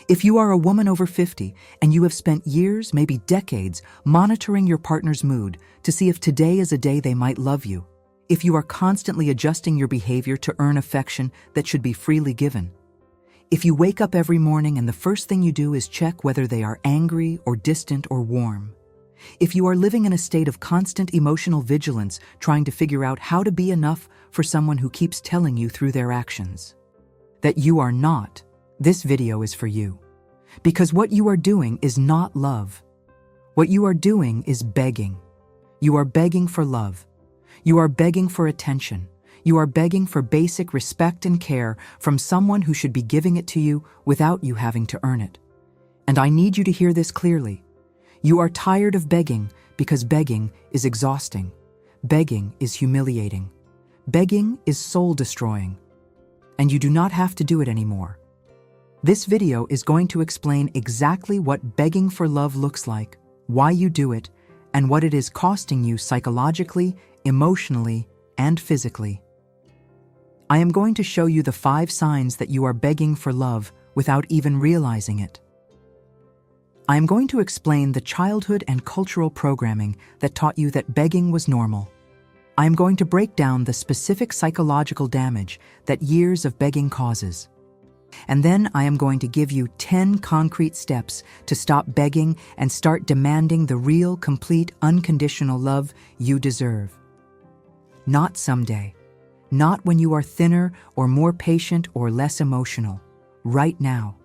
If you are a woman over 50 and you have spent years, maybe decades, monitoring your partner's mood to see if today is a day they might love you, if you are constantly adjusting your behavior to earn affection that should be freely given, if you wake up every morning and the first thing you do is check whether they are angry or distant or warm, if you are living in a state of constant emotional vigilance trying to figure out how to be enough for someone who keeps telling you through their actions that you are not, this video is for you. Because what you are doing is not love. What you are doing is begging. You are begging for love. You are begging for attention. You are begging for basic respect and care from someone who should be giving it to you without you having to earn it. And I need you to hear this clearly. You are tired of begging because begging is exhausting. Begging is humiliating. Begging is soul-destroying. And you do not have to do it anymore. This video is going to explain exactly what begging for love looks like, why you do it, and what it is costing you psychologically, emotionally, and physically. I am going to show you the 5 signs that you are begging for love without even realizing it. I am going to explain the childhood and cultural programming that taught you that begging was normal. I am going to break down the specific psychological damage that years of begging causes. And then I am going to give you 10 concrete steps to stop begging and start demanding the real, complete, unconditional love you deserve. Not someday. Not when you are thinner or more patient or less emotional. Right now.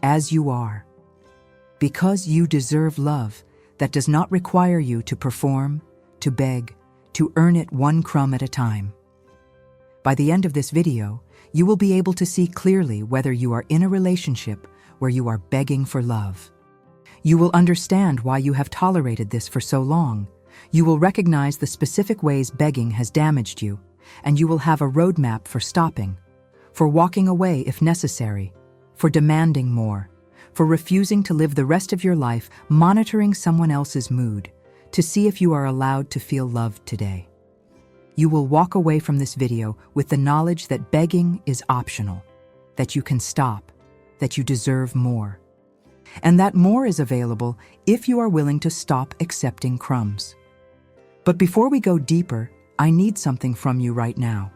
As you are. Because you deserve love that does not require you to perform, to beg, to earn it one crumb at a time. By the end of this video, you will be able to see clearly whether you are in a relationship where you are begging for love. You will understand why you have tolerated this for so long. You will recognize the specific ways begging has damaged you, and you will have a roadmap for stopping, for walking away if necessary, for demanding more, for refusing to live the rest of your life monitoring someone else's mood to see if you are allowed to feel loved today. You will walk away from this video with the knowledge that begging is optional, that you can stop, that you deserve more. And that more is available if you are willing to stop accepting crumbs. But before we go deeper, I need something from you right now.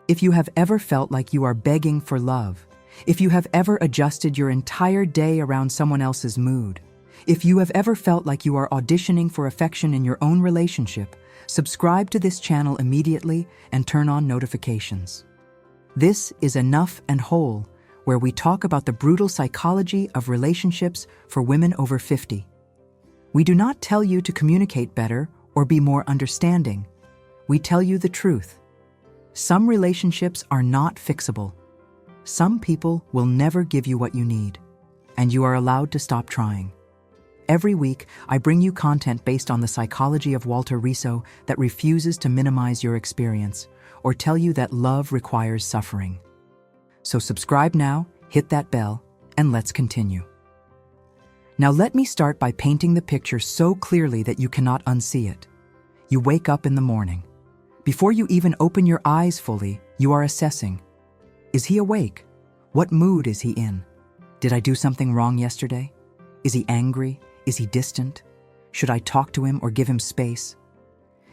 If you have ever felt like you are begging for love, if you have ever adjusted your entire day around someone else's mood, if you have ever felt like you are auditioning for affection in your own relationship, subscribe to this channel immediately and turn on notifications. This is Enough and Whole, where we talk about the brutal psychology of relationships for women over 50. We do not tell you to communicate better or be more understanding. We tell you the truth. Some relationships are not fixable. Some people will never give you what you need, and you are allowed to stop trying. Every week, I bring you content based on the psychology of Walter Riso that refuses to minimize your experience or tell you that love requires suffering. So subscribe now, hit that bell, and let's continue. Now let me start by painting the picture so clearly that you cannot unsee it. You wake up in the morning. Before you even open your eyes fully, you are assessing. Is he awake? What mood is he in? Did I do something wrong yesterday? Is he angry? Is he distant? Should I talk to him or give him space?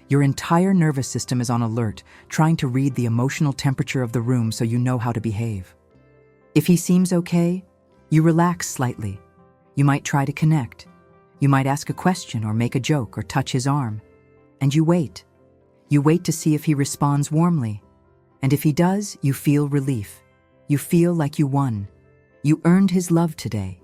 Your entire nervous system is on alert, trying to read the emotional temperature of the room so you know how to behave. If he seems okay, you relax slightly. You might try to connect. You might ask a question or make a joke or touch his arm. And you wait. You wait to see if he responds warmly. And if he does, you feel relief. You feel like you won. You earned his love today.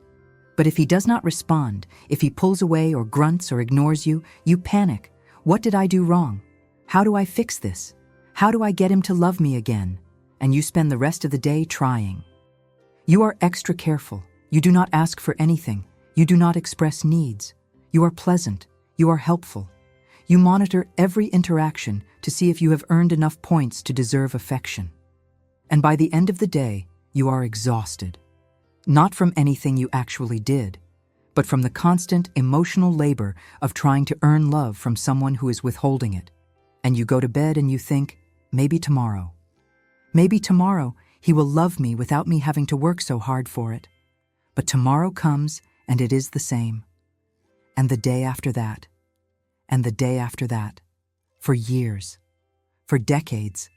But if he does not respond, if he pulls away or grunts or ignores you, you panic. What did I do wrong? How do I fix this? How do I get him to love me again? And you spend the rest of the day trying. You are extra careful. You do not ask for anything. You do not express needs. You are pleasant. You are helpful. You monitor every interaction to see if you have earned enough points to deserve affection. And by the end of the day, you are exhausted. Not from anything you actually did, but from the constant emotional labor of trying to earn love from someone who is withholding it. And you go to bed and you think, maybe tomorrow. Maybe tomorrow he will love me without me having to work so hard for it. But tomorrow comes and it is the same. And the day after that. And the day after that. For years. For decades.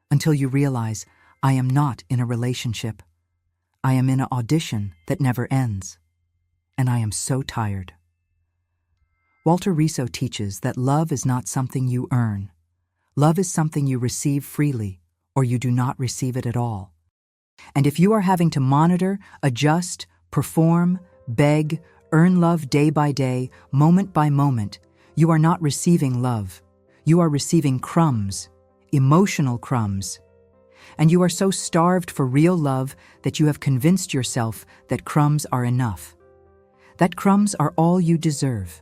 Until you realize, I am not in a relationship. I am in an audition that never ends. And I am so tired. Walter Riso teaches that love is not something you earn. Love is something you receive freely, or you do not receive it at all. And if you are having to monitor, adjust, perform, beg, earn love day by day, moment by moment, you are not receiving love. You are receiving crumbs, emotional crumbs. And you are so starved for real love that you have convinced yourself that crumbs are enough. That crumbs are all you deserve.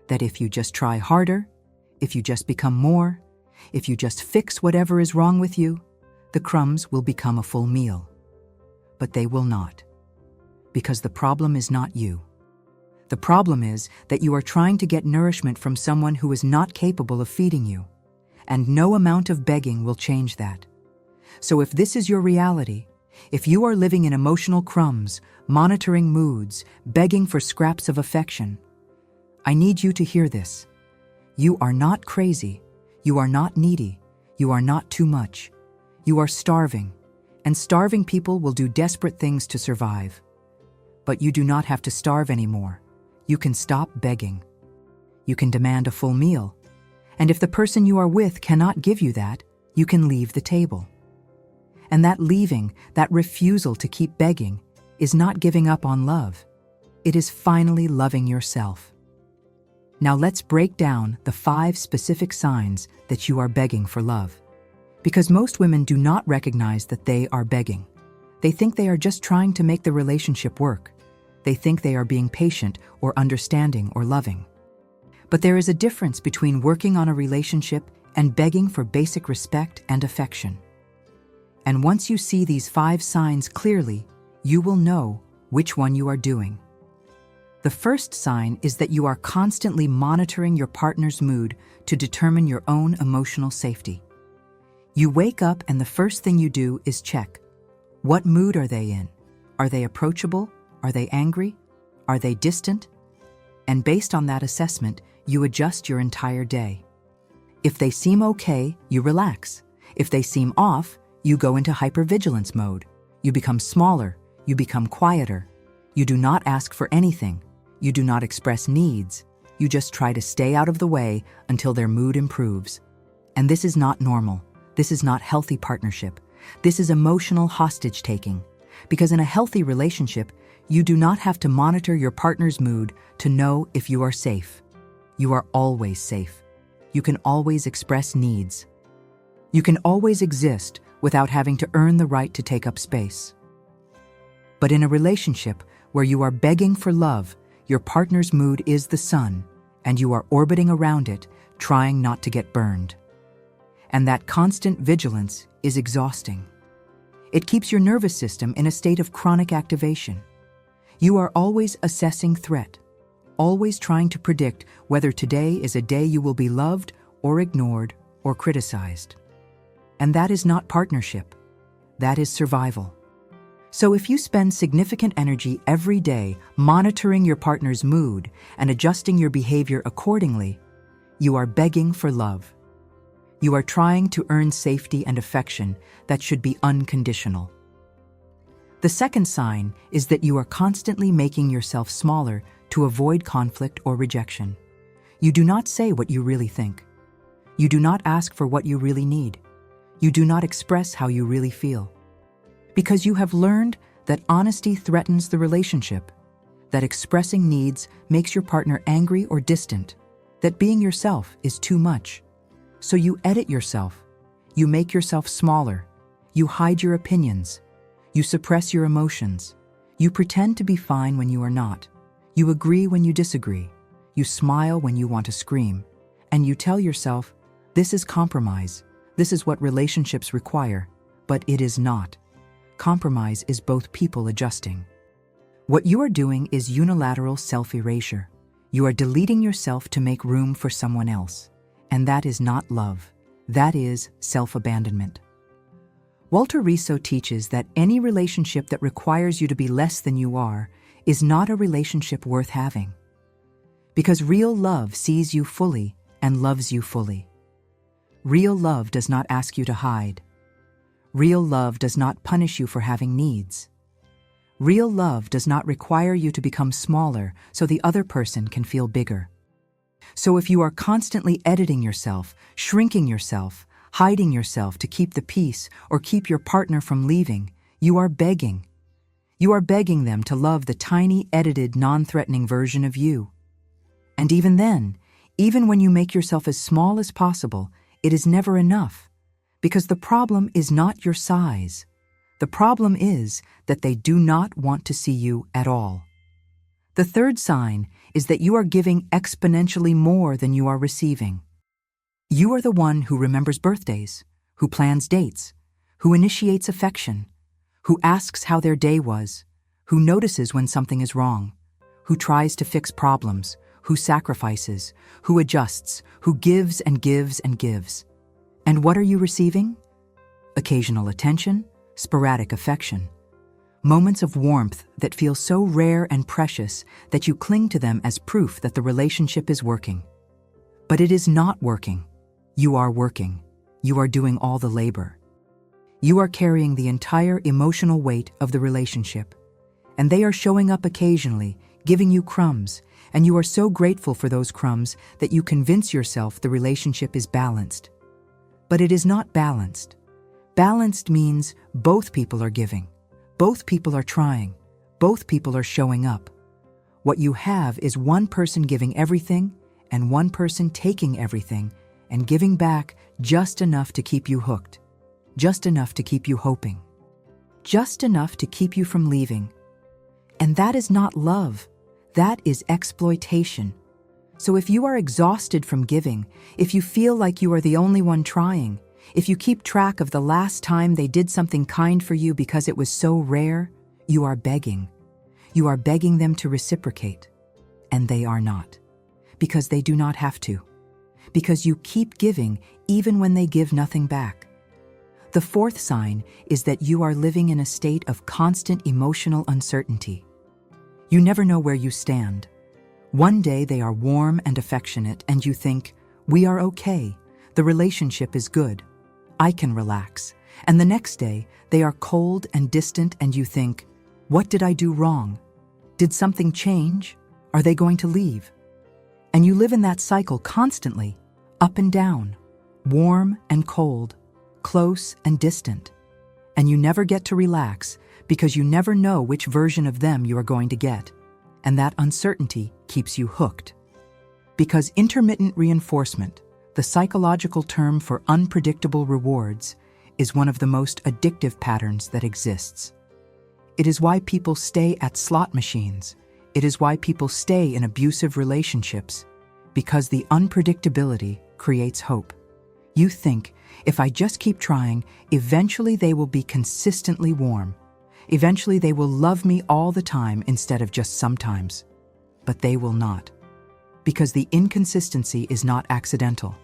That if you just try harder, if you just become more, if you just fix whatever is wrong with you, the crumbs will become a full meal. But they will not. Because the problem is not you. The problem is that you are trying to get nourishment from someone who is not capable of feeding you. And no amount of begging will change that. So if this is your reality, if you are living in emotional crumbs, monitoring moods, begging for scraps of affection, I need you to hear this. You are not crazy. You are not needy. You are not too much. You are starving. And starving people will do desperate things to survive. But you do not have to starve anymore. You can stop begging. You can demand a full meal. And if the person you are with cannot give you that, you can leave the table. And that leaving, that refusal to keep begging, is not giving up on love. It is finally loving yourself. Now let's break down the 5 specific signs that you are begging for love. Because most women do not recognize that they are begging. They think they are just trying to make the relationship work. They think they are being patient or understanding or loving. But there is a difference between working on a relationship and begging for basic respect and affection. And once you see these 5 signs clearly, you will know which one you are doing. The first sign is that you are constantly monitoring your partner's mood to determine your own emotional safety. You wake up and the first thing you do is check. What mood are they in? Are they approachable? Are they angry? Are they distant? And based on that assessment, you adjust your entire day. If they seem okay, you relax. If they seem off, you go into hypervigilance mode. You become smaller. You become quieter. You do not ask for anything. You do not express needs. You just try to stay out of the way until their mood improves. And this is not normal. This is not healthy partnership. This is emotional hostage-taking. Because in a healthy relationship, you do not have to monitor your partner's mood to know if you are safe. You are always safe. You can always express needs. You can always exist without having to earn the right to take up space. But in a relationship where you are begging for love, your partner's mood is the sun, and you are orbiting around it, trying not to get burned. And that constant vigilance is exhausting. It keeps your nervous system in a state of chronic activation. You are always assessing threat, always trying to predict whether today is a day you will be loved or ignored or criticized. And that is not partnership. That is survival. So if you spend significant energy every day monitoring your partner's mood and adjusting your behavior accordingly, you are begging for love. You are trying to earn safety and affection that should be unconditional. The second sign is that you are constantly making yourself smaller to avoid conflict or rejection. You do not say what you really think. You do not ask for what you really need. You do not express how you really feel. Because you have learned that honesty threatens the relationship, that expressing needs makes your partner angry or distant, that being yourself is too much. So you edit yourself. You make yourself smaller. You hide your opinions. You suppress your emotions. You pretend to be fine when you are not. You agree when you disagree. You smile when you want to scream. And you tell yourself, this is compromise. This is what relationships require. But it is not. Compromise is both people adjusting. What you are doing is unilateral self-erasure. You are deleting yourself to make room for someone else. And that is not love. That is self-abandonment. Walter Riso teaches that any relationship that requires you to be less than you are is not a relationship worth having. Because real love sees you fully and loves you fully. Real love does not ask you to hide. Real love does not punish you for having needs. Real love does not require you to become smaller so the other person can feel bigger. So if you are constantly editing yourself, shrinking yourself, hiding yourself to keep the peace or keep your partner from leaving, you are begging. You are begging them to love the tiny, edited, non-threatening version of you. And even then, even when you make yourself as small as possible, it is never enough. Because the problem is not your size. The problem is that they do not want to see you at all. The third sign is that you are giving exponentially more than you are receiving. You are the one who remembers birthdays, who plans dates, who initiates affection, who asks how their day was, who notices when something is wrong, who tries to fix problems, who sacrifices, who adjusts, who gives and gives and gives. And what are you receiving? Occasional attention, sporadic affection. Moments of warmth that feel so rare and precious that you cling to them as proof that the relationship is working. But it is not working. You are working. You are doing all the labor. You are carrying the entire emotional weight of the relationship. And they are showing up occasionally, giving you crumbs, and you are so grateful for those crumbs that you convince yourself the relationship is balanced. But it is not balanced. Balanced means both people are giving. Both people are trying. Both people are showing up. What you have is one person giving everything and one person taking everything and giving back just enough to keep you hooked, just enough to keep you hoping, just enough to keep you from leaving. And that is not love. That is exploitation. So if you are exhausted from giving, if you feel like you are the only one trying, if you keep track of the last time they did something kind for you because it was so rare, you are begging. You are begging them to reciprocate. And they are not. Because they do not have to. Because you keep giving even when they give nothing back. The fourth sign is that you are living in a state of constant emotional uncertainty. You never know where you stand. One day they are warm and affectionate and you think, we are okay, the relationship is good, I can relax. And the next day they are cold and distant and you think, what did I do wrong? Did something change? Are they going to leave? And you live in that cycle constantly, up and down, warm and cold, close and distant. And you never get to relax because you never know which version of them you are going to get. And that uncertainty keeps you hooked. Because intermittent reinforcement, the psychological term for unpredictable rewards, is one of the most addictive patterns that exists. It is why people stay at slot machines. It is why people stay in abusive relationships, because the unpredictability creates hope. You think, if I just keep trying, eventually they will be consistently warm. Eventually they will love me all the time instead of just sometimes. But they will not. Because the inconsistency is not accidental.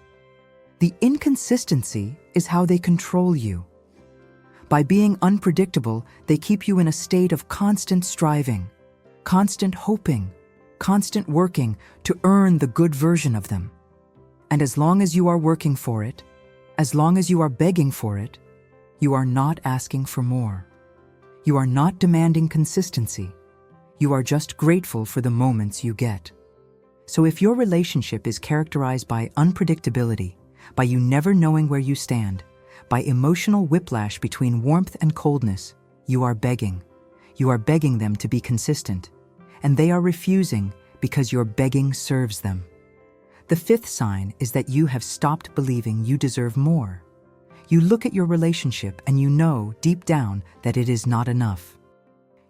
The inconsistency is how they control you. By being unpredictable, they keep you in a state of constant striving, constant hoping, constant working to earn the good version of them. And as long as you are working for it, as long as you are begging for it, you are not asking for more. You are not demanding consistency. You are just grateful for the moments you get. So if your relationship is characterized by unpredictability, by you never knowing where you stand, by emotional whiplash between warmth and coldness, you are begging. You are begging them to be consistent. And they are refusing because your begging serves them. The fifth sign is that you have stopped believing you deserve more. You look at your relationship and you know deep down that it is not enough.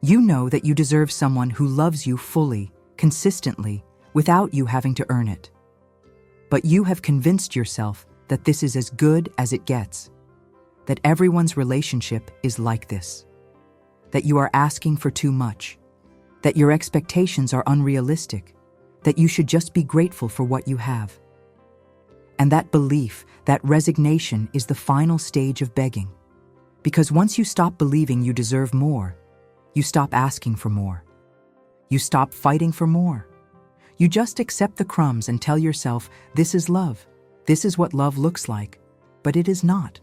You know that you deserve someone who loves you fully, consistently, without you having to earn it. But you have convinced yourself that this is as good as it gets, that everyone's relationship is like this, that you are asking for too much, that your expectations are unrealistic, that you should just be grateful for what you have. And that belief, that resignation is the final stage of begging. Because once you stop believing you deserve more, you stop asking for more. You stop fighting for more. You just accept the crumbs and tell yourself, this is love. This is what love looks like. But it is not.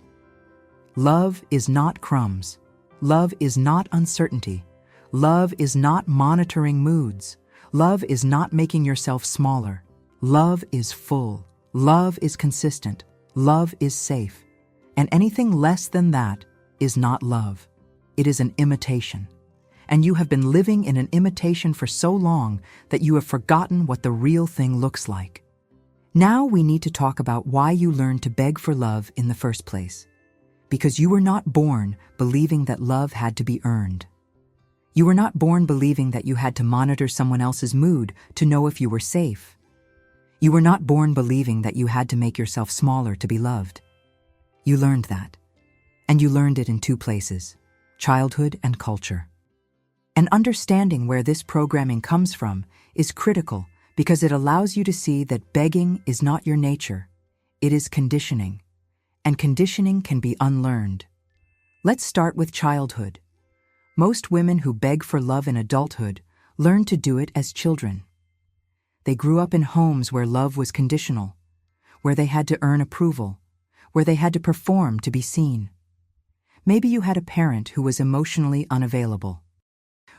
Love is not crumbs. Love is not uncertainty. Love is not monitoring moods. Love is not making yourself smaller. Love is full. Love is consistent. Love is safe. And anything less than that is not love. It is an imitation. And you have been living in an imitation for so long that you have forgotten what the real thing looks like. Now we need to talk about why you learned to beg for love in the first place. Because you were not born believing that love had to be earned. You were not born believing that you had to monitor someone else's mood to know if you were safe. You were not born believing that you had to make yourself smaller to be loved. You learned that. And you learned it in two places, childhood and culture. And understanding where this programming comes from is critical because it allows you to see that begging is not your nature. It is conditioning. And conditioning can be unlearned. Let's start with childhood. Most women who beg for love in adulthood learn to do it as children. They grew up in homes where love was conditional, where they had to earn approval, where they had to perform to be seen. Maybe you had a parent who was emotionally unavailable,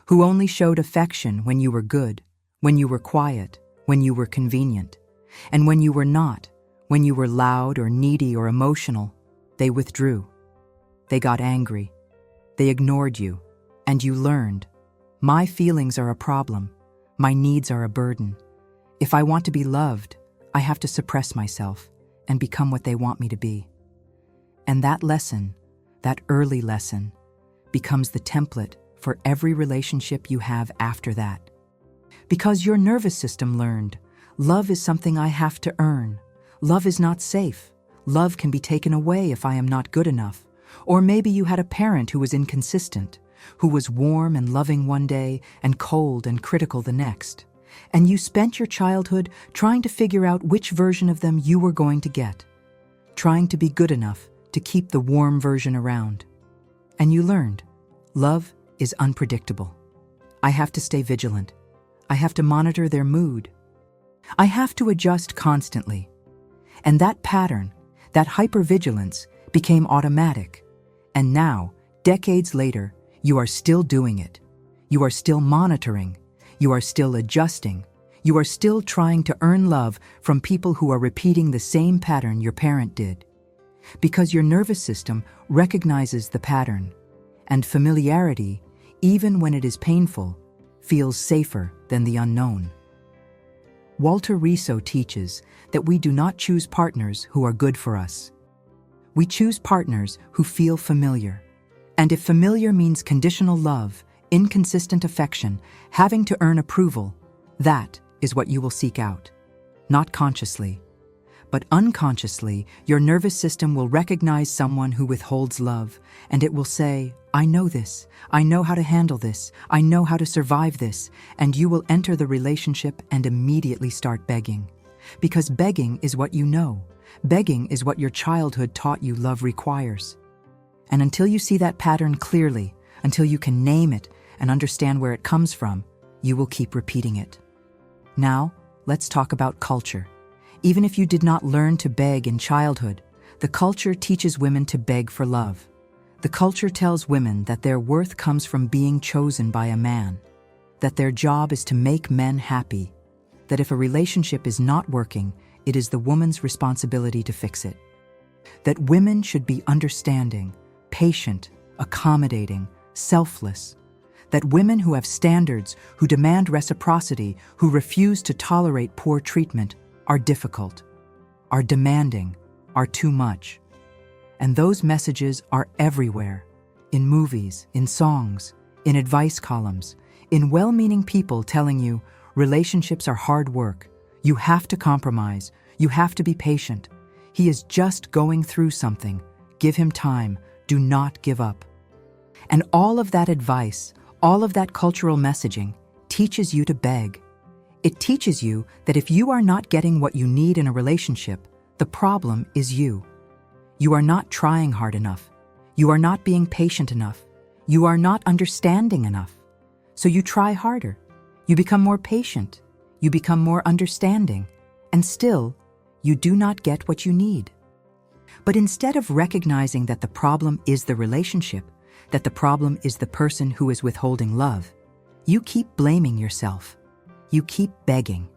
who only showed affection when you were good, when you were quiet, when you were convenient, and when you were not, when you were loud or needy or emotional, they withdrew. They got angry. They ignored you, and you learned, my feelings are a problem. My needs are a burden. If I want to be loved, I have to suppress myself and become what they want me to be. And that lesson, that early lesson, becomes the template for every relationship you have after that. Because your nervous system learned, love is something I have to earn. Love is not safe. Love can be taken away if I am not good enough. Or maybe you had a parent who was inconsistent, who was warm and loving one day and cold and critical the next. And you spent your childhood trying to figure out which version of them you were going to get, trying to be good enough to keep the warm version around. And you learned, love is unpredictable. I have to stay vigilant. I have to monitor their mood. I have to adjust constantly. And that pattern, that hypervigilance, became automatic. And now, decades later, you are still doing it. You are still monitoring. You are still adjusting. You are still trying to earn love from people who are repeating the same pattern your parent did. Because your nervous system recognizes the pattern, and familiarity, even when it is painful, feels safer than the unknown. Walter Riso teaches that we do not choose partners who are good for us. We choose partners who feel familiar. And if familiar means conditional love, inconsistent affection, having to earn approval, that is what you will seek out. Not consciously, but unconsciously, your nervous system will recognize someone who withholds love, and it will say, I know this, I know how to handle this, I know how to survive this, and you will enter the relationship and immediately start begging. Because begging is what you know. Begging is what your childhood taught you love requires. And until you see that pattern clearly, until you can name it and understand where it comes from, you will keep repeating it. Now, let's talk about culture. Even if you did not learn to beg in childhood, the culture teaches women to beg for love. The culture tells women that their worth comes from being chosen by a man, that their job is to make men happy, that if a relationship is not working, it is the woman's responsibility to fix it, that women should be understanding, patient, accommodating, selfless, that women who have standards, who demand reciprocity, who refuse to tolerate poor treatment, are difficult, are demanding, are too much. And those messages are everywhere, in movies, in songs, in advice columns, in well-meaning people telling you, relationships are hard work, you have to compromise, you have to be patient. He is just going through something. Give him time, do not give up. And all of that advice, all of that cultural messaging teaches you to beg. It teaches you that if you are not getting what you need in a relationship, the problem is you. You are not trying hard enough. You are not being patient enough. You are not understanding enough. So you try harder. You become more patient. You become more understanding. And still, you do not get what you need. But instead of recognizing that the problem is the relationship, that the problem is the person who is withholding love, you keep blaming yourself. You keep begging.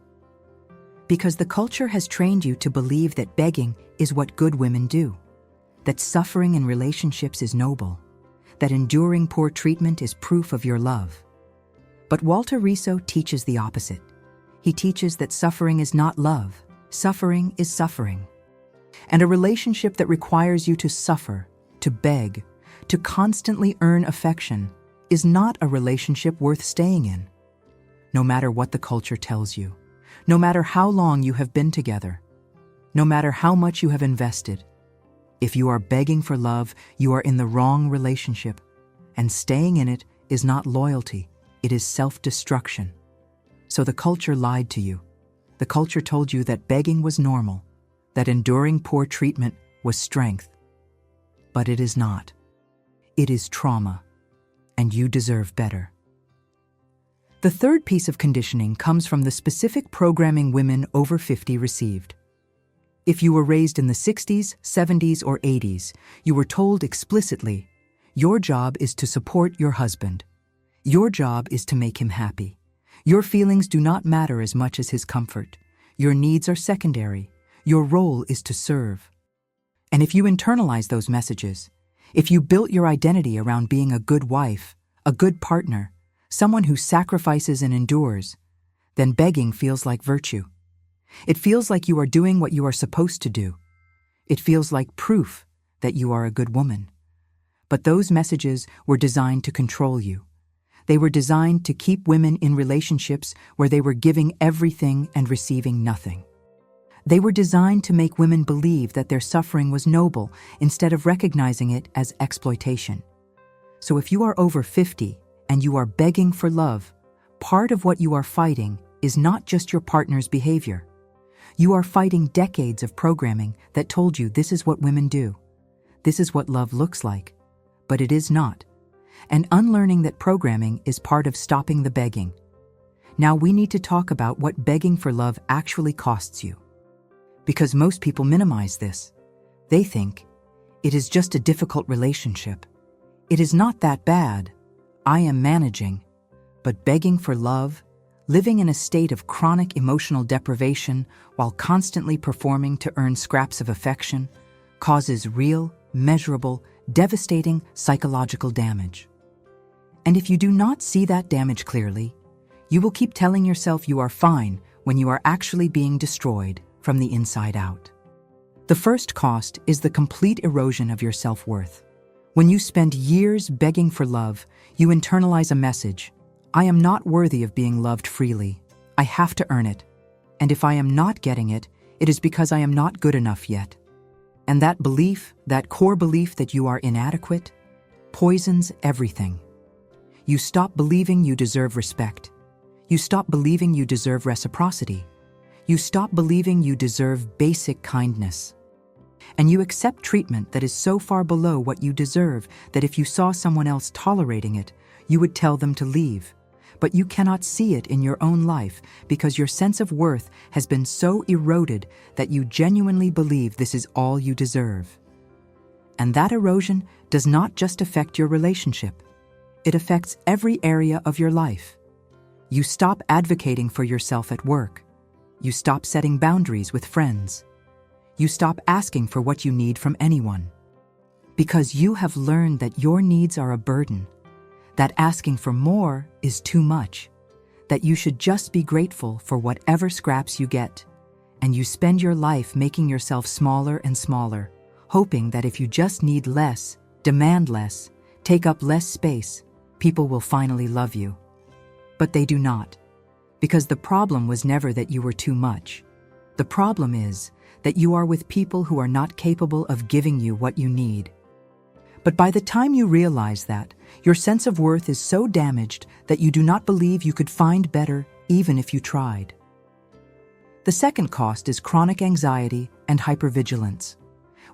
Because the culture has trained you to believe that begging is what good women do, that suffering in relationships is noble, that enduring poor treatment is proof of your love. But Walter Riso teaches the opposite. He teaches that suffering is not love. Suffering is suffering. And a relationship that requires you to suffer, to beg, to constantly earn affection is not a relationship worth staying in. No matter what the culture tells you, no matter how long you have been together, no matter how much you have invested, if you are begging for love, you are in the wrong relationship, and staying in it is not loyalty, it is self-destruction. So the culture lied to you. The culture told you that begging was normal, that enduring poor treatment was strength. But it is not. It is trauma, and you deserve better. The third piece of conditioning comes from the specific programming women over 50 received. If you were raised in the 60s, 70s, or 80s, you were told explicitly, your job is to support your husband. Your job is to make him happy. Your feelings do not matter as much as his comfort. Your needs are secondary. Your role is to serve. And if you internalize those messages, if you built your identity around being a good wife, a good partner, someone who sacrifices and endures, then begging feels like virtue. It feels like you are doing what you are supposed to do. It feels like proof that you are a good woman. But those messages were designed to control you. They were designed to keep women in relationships where they were giving everything and receiving nothing. They were designed to make women believe that their suffering was noble instead of recognizing it as exploitation. So if you are over 50 and you are begging for love, part of what you are fighting is not just your partner's behavior. You are fighting decades of programming that told you this is what women do. This is what love looks like. But it is not. And unlearning that programming is part of stopping the begging. Now we need to talk about what begging for love actually costs you. Because most people minimize this. They think, it is just a difficult relationship. It is not that bad. I am managing. But begging for love, living in a state of chronic emotional deprivation while constantly performing to earn scraps of affection, causes real, measurable, devastating psychological damage. And if you do not see that damage clearly, you will keep telling yourself you are fine when you are actually being destroyed from the inside out. The first cost is the complete erosion of your self-worth. When you spend years begging for love, you internalize a message: I am not worthy of being loved freely. I have to earn it. And if I am not getting it, it is because I am not good enough yet. And that belief, that core belief that you are inadequate, poisons everything. You stop believing you deserve respect. You stop believing you deserve reciprocity. You stop believing you deserve basic kindness. And you accept treatment that is so far below what you deserve that if you saw someone else tolerating it, you would tell them to leave. But you cannot see it in your own life because your sense of worth has been so eroded that you genuinely believe this is all you deserve. And that erosion does not just affect your relationship. It affects every area of your life. You stop advocating for yourself at work. You stop setting boundaries with friends. You stop asking for what you need from anyone. Because you have learned that your needs are a burden, that asking for more is too much, that you should just be grateful for whatever scraps you get, and you spend your life making yourself smaller and smaller, hoping that if you just need less, demand less, take up less space, people will finally love you. But they do not. Because the problem was never that you were too much. The problem is that you are with people who are not capable of giving you what you need. But by the time you realize that, your sense of worth is so damaged that you do not believe you could find better even if you tried. The second cost is chronic anxiety and hypervigilance.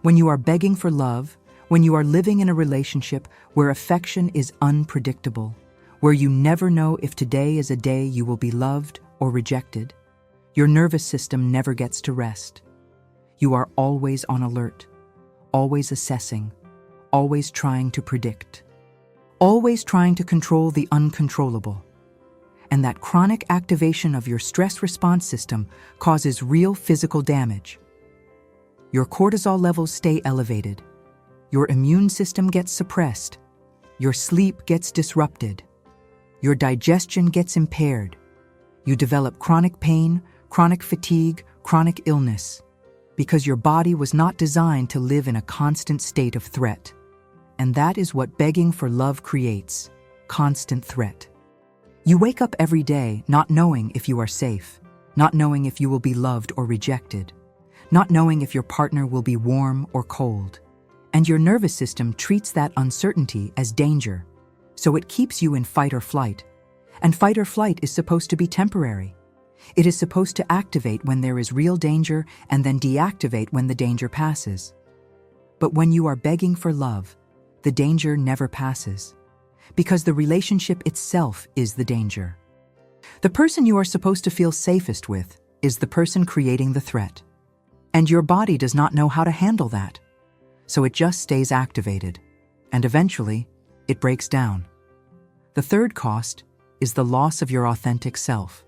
When you are begging for love, When you are living in a relationship where affection is unpredictable, where you never know if today is a day you will be loved or rejected, your nervous system never gets to rest. You are always on alert, always assessing, always trying to predict, always trying to control the uncontrollable. And that chronic activation of your stress response system causes real physical damage. Your cortisol levels stay elevated. Your immune system gets suppressed. Your sleep gets disrupted. Your digestion gets impaired. You develop chronic pain, chronic fatigue, chronic illness, because your body was not designed to live in a constant state of threat. And that is what begging for love creates: constant threat. You wake up every day not knowing if you are safe, not knowing if you will be loved or rejected, not knowing if your partner will be warm or cold. And your nervous system treats that uncertainty as danger, so it keeps you in fight or flight. And fight or flight is supposed to be temporary. It is supposed to activate when there is real danger and then deactivate when the danger passes. But when you are begging for love, the danger never passes, because the relationship itself is the danger. The person you are supposed to feel safest with is the person creating the threat. And your body does not know how to handle that, so it just stays activated, and eventually it breaks down. The third cost is the loss of your authentic self.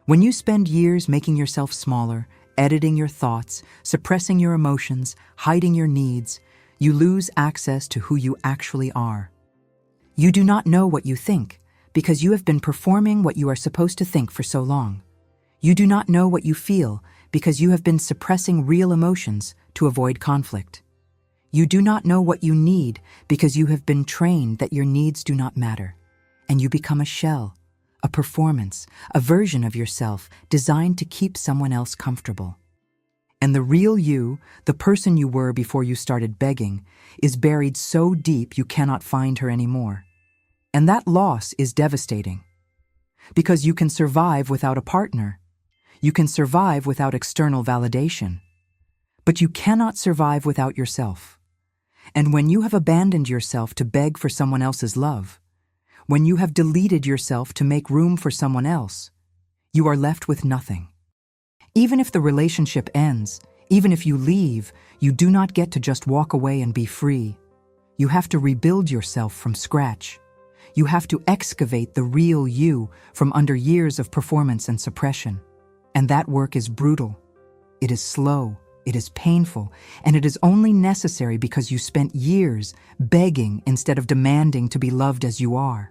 When you spend years making yourself smaller, editing your thoughts, suppressing your emotions, hiding your needs, you lose access to who you actually are. You do not know what you think because you have been performing what you are supposed to think for so long. You do not know what you feel because you have been suppressing real emotions to avoid conflict. You do not know what you need because you have been trained that your needs do not matter, and you become a shell, a performance, a version of yourself designed to keep someone else comfortable. And the real you, the person you were before you started begging, is buried so deep you cannot find her anymore. And that loss is devastating. Because you can survive without a partner. You can survive without external validation. But you cannot survive without yourself. And when you have abandoned yourself to beg for someone else's love, when you have deleted yourself to make room for someone else, you are left with nothing. Even if the relationship ends, even if you leave, you do not get to just walk away and be free. You have to rebuild yourself from scratch. You have to excavate the real you from under years of performance and suppression. And that work is brutal. It is slow, it is painful, and it is only necessary because you spent years begging instead of demanding to be loved as you are.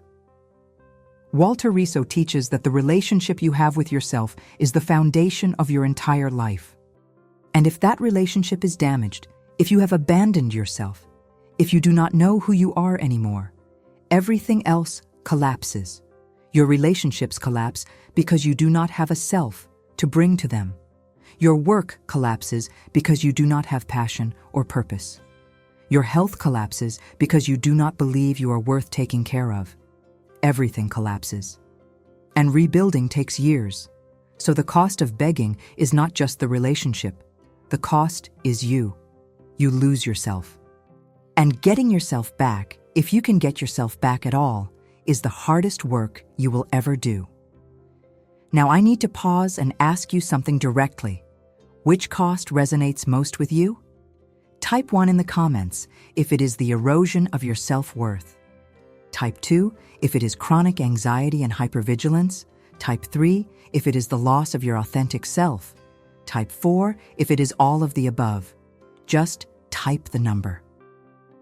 Walter Riso teaches that the relationship you have with yourself is the foundation of your entire life. And if that relationship is damaged, if you have abandoned yourself, if you do not know who you are anymore, everything else collapses. Your relationships collapse because you do not have a self to bring to them. Your work collapses because you do not have passion or purpose. Your health collapses because you do not believe you are worth taking care of. Everything collapses. And rebuilding takes years. So the cost of begging is not just the relationship. The cost is you. You lose yourself. And getting yourself back, if you can get yourself back at all, is the hardest work you will ever do. Now I need to pause and ask you something directly. Which cost resonates most with you? Type 1 in the comments if it is the erosion of your self-worth. Type 2 if it is chronic anxiety and hypervigilance. Type 3 if it is the loss of your authentic self. Type 4 if it is all of the above. Just type the number.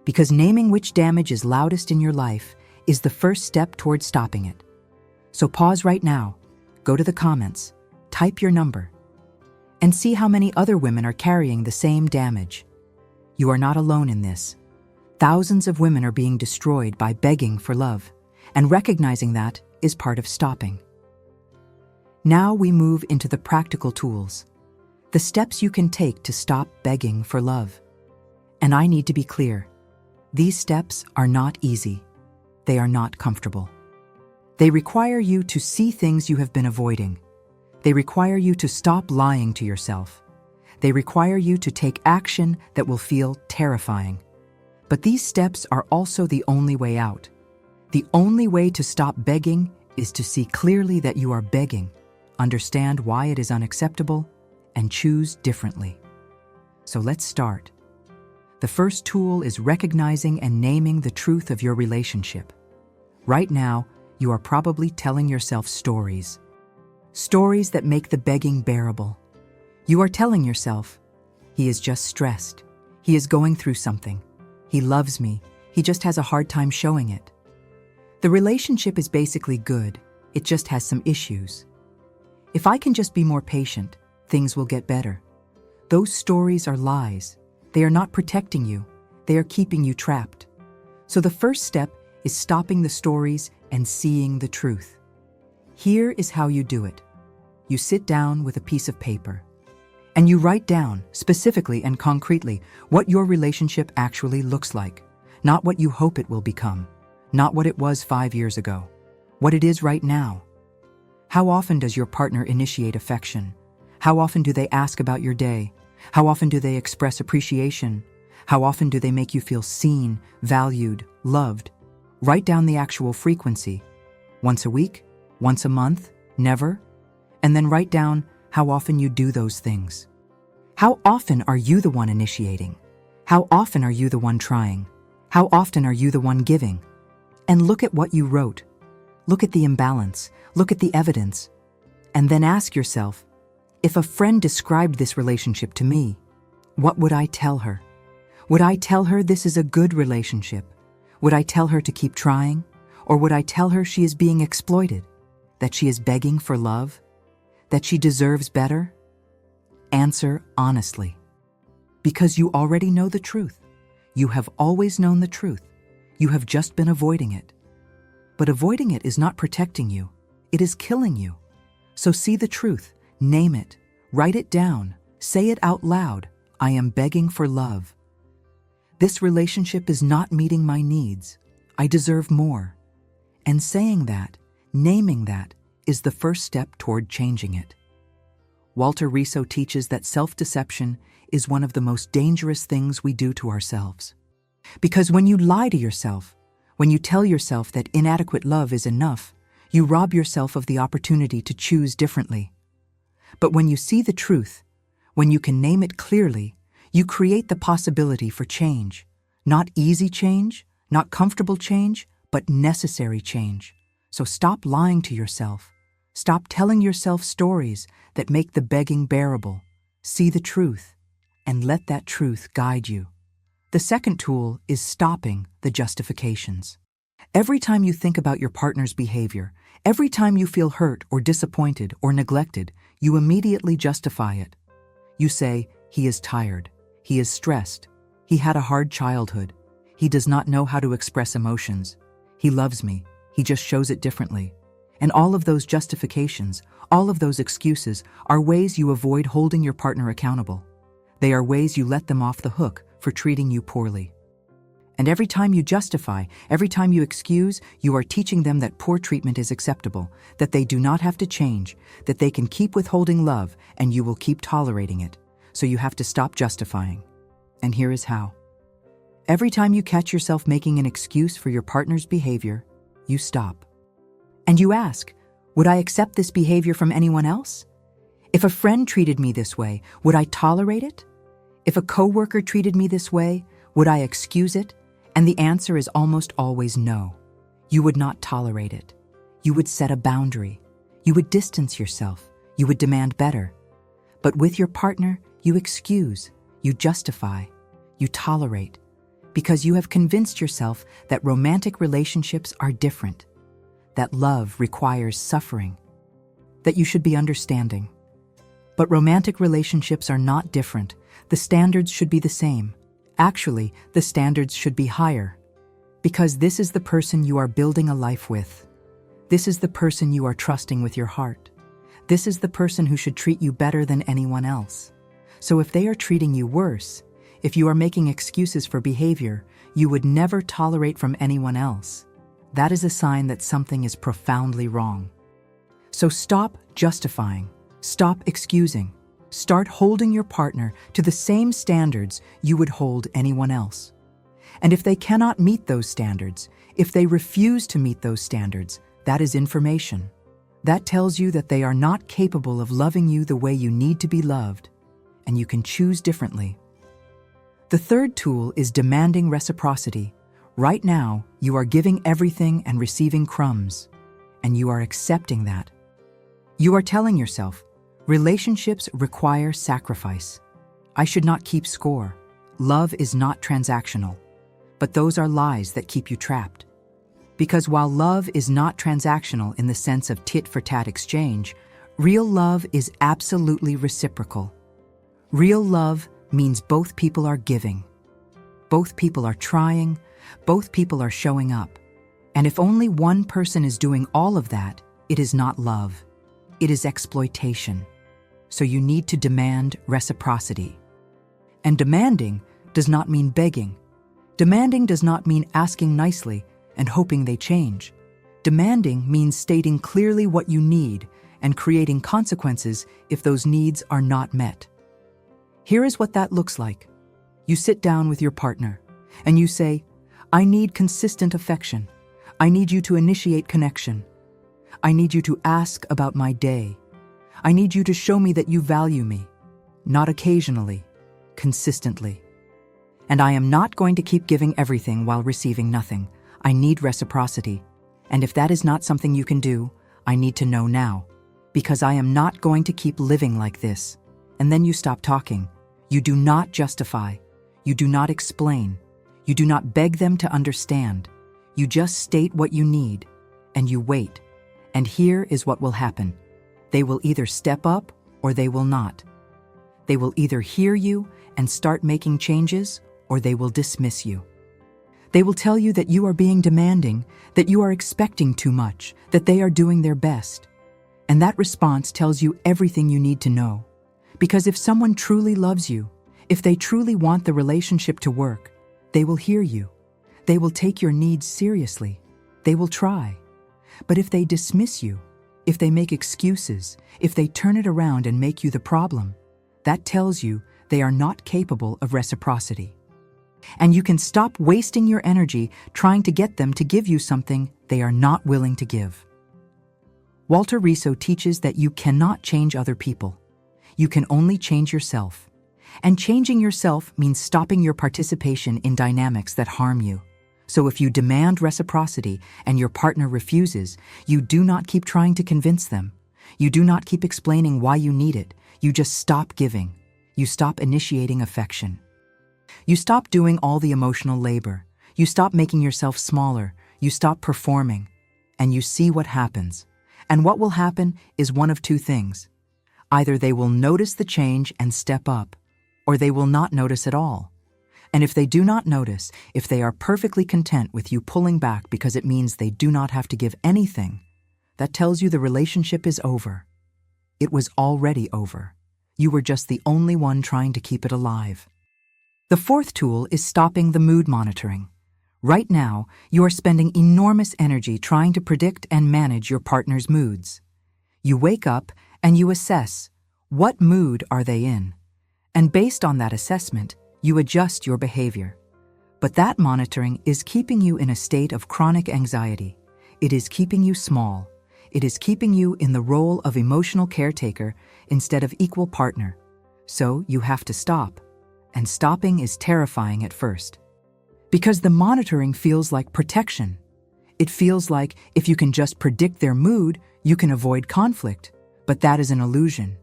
Because naming which damage is loudest in your life is the first step towards stopping it. So pause right now, go to the comments, type your number, and see how many other women are carrying the same damage. You are not alone in this. Thousands of women are being destroyed by begging for love, and recognizing that is part of stopping. Now we move into the practical tools, the steps you can take to stop begging for love. And I need to be clear, these steps are not easy. They are not comfortable. They require you to see things you have been avoiding. They require you to stop lying to yourself. They require you to take action that will feel terrifying. But these steps are also the only way out. The only way to stop begging is to see clearly that you are begging, understand why it is unacceptable, and choose differently. So let's start. The first tool is recognizing and naming the truth of your relationship. Right now, you are probably telling yourself stories. Stories that make the begging bearable. You are telling yourself, he is just stressed. He is going through something. He loves me. He just has a hard time showing it. The relationship is basically good. It just has some issues. If I can just be more patient, things will get better. Those stories are lies. They are not protecting you. They are keeping you trapped. So the first step is stopping the stories and seeing the truth. Here is how you do it. You sit down with a piece of paper, and you write down, specifically and concretely, what your relationship actually looks like, not what you hope it will become, not what it was 5 years ago, what it is right now. How often does your partner initiate affection? How often do they ask about your day? How often do they express appreciation? How often do they make you feel seen, valued, loved? Write down the actual frequency. Once a week? Once a month? Never? And then write down how often you do those things. How often are you the one initiating? How often are you the one trying? How often are you the one giving? And look at what you wrote. Look at the imbalance. Look at the evidence. And then ask yourself, if a friend described this relationship to me, what would I tell her? Would I tell her this is a good relationship? Would I tell her to keep trying? Or would I tell her she is being exploited? That she is begging for love? That she deserves better? Answer honestly. Because you already know the truth. You have always known the truth. You have just been avoiding it. But avoiding it is not protecting you. It is killing you. So see the truth, name it, write it down, say it out loud. I am begging for love. This relationship is not meeting my needs. I deserve more. And saying that, naming that, is the first step toward changing it. Walter Riso teaches that self-deception is one of the most dangerous things we do to ourselves. Because when you lie to yourself, when you tell yourself that inadequate love is enough, you rob yourself of the opportunity to choose differently. But when you see the truth, when you can name it clearly, you create the possibility for change. Not easy change, not comfortable change, but necessary change. So stop lying to yourself. Stop telling yourself stories that make the begging bearable. See the truth, and let that truth guide you. The second tool is stopping the justifications. Every time you think about your partner's behavior, every time you feel hurt or disappointed or neglected, you immediately justify it. You say, he is tired, he is stressed, he had a hard childhood, he does not know how to express emotions, he loves me, he just shows it differently. And all of those justifications, all of those excuses are ways you avoid holding your partner accountable. They are ways you let them off the hook for treating you poorly. And every time you justify, every time you excuse, you are teaching them that poor treatment is acceptable, that they do not have to change, that they can keep withholding love and you will keep tolerating it. So you have to stop justifying. And here is how. Every time you catch yourself making an excuse for your partner's behavior, you stop. And you ask, would I accept this behavior from anyone else? If a friend treated me this way, would I tolerate it? If a coworker treated me this way, would I excuse it? And the answer is almost always no. You would not tolerate it. You would set a boundary. You would distance yourself. You would demand better. But with your partner, you excuse, you justify, you tolerate, because you have convinced yourself that romantic relationships are different, that love requires suffering, that you should be understanding. But romantic relationships are not different. The standards should be the same. Actually, the standards should be higher. Because this is the person you are building a life with. This is the person you are trusting with your heart. This is the person who should treat you better than anyone else. So if they are treating you worse, if you are making excuses for behavior you would never tolerate from anyone else, that is a sign that something is profoundly wrong. So stop justifying, stop excusing, start holding your partner to the same standards you would hold anyone else. And if they cannot meet those standards, if they refuse to meet those standards, that is information. That tells you that they are not capable of loving you the way you need to be loved, and you can choose differently. The third tool is demanding reciprocity. Right now, you are giving everything and receiving crumbs, and you are accepting that. You are telling yourself, relationships require sacrifice. I should not keep score. Love is not transactional. But those are lies that keep you trapped. Because while love is not transactional in the sense of tit-for-tat exchange, real love is absolutely reciprocal. Real love means both people are giving. Both people are trying, both people are showing up. And if only one person is doing all of that, it is not love. It is exploitation. So you need to demand reciprocity. And demanding does not mean begging. Demanding does not mean asking nicely and hoping they change. Demanding means stating clearly what you need and creating consequences if those needs are not met. Here is what that looks like. You sit down with your partner and you say, I need consistent affection. I need you to initiate connection. I need you to ask about my day. I need you to show me that you value me, not occasionally, consistently. And I am not going to keep giving everything while receiving nothing. I need reciprocity. And if that is not something you can do, I need to know now, because I am not going to keep living like this. And then you stop talking. You do not justify. You do not explain. You do not beg them to understand. You just state what you need, and you wait. And here is what will happen. They will either step up or they will not. They will either hear you and start making changes, or they will dismiss you. They will tell you that you are being demanding, that you are expecting too much, that they are doing their best. And that response tells you everything you need to know. Because if someone truly loves you, if they truly want the relationship to work, they will hear you. They will take your needs seriously. They will try. But if they dismiss you, if they make excuses, if they turn it around and make you the problem, that tells you they are not capable of reciprocity. And you can stop wasting your energy trying to get them to give you something they are not willing to give. Walter Riso teaches that you cannot change other people. You can only change yourself. And changing yourself means stopping your participation in dynamics that harm you. So if you demand reciprocity and your partner refuses, you do not keep trying to convince them. You do not keep explaining why you need it. You just stop giving. You stop initiating affection. You stop doing all the emotional labor. You stop making yourself smaller. You stop performing. And you see what happens. And what will happen is one of two things. Either they will notice the change and step up, or they will not notice at all. And if they do not notice, if they are perfectly content with you pulling back because it means they do not have to give anything, that tells you the relationship is over. It was already over. You were just the only one trying to keep it alive. The fourth tool is stopping the mood monitoring. Right now, you are spending enormous energy trying to predict and manage your partner's moods. You wake up and you assess, what mood are they in? And based on that assessment, you adjust your behavior. But that monitoring is keeping you in a state of chronic anxiety. It is keeping you small. It is keeping you in the role of emotional caretaker instead of equal partner. So you have to stop. And stopping is terrifying at first. Because the monitoring feels like protection. It feels like if you can just predict their mood, you can avoid conflict. But that is an illusion.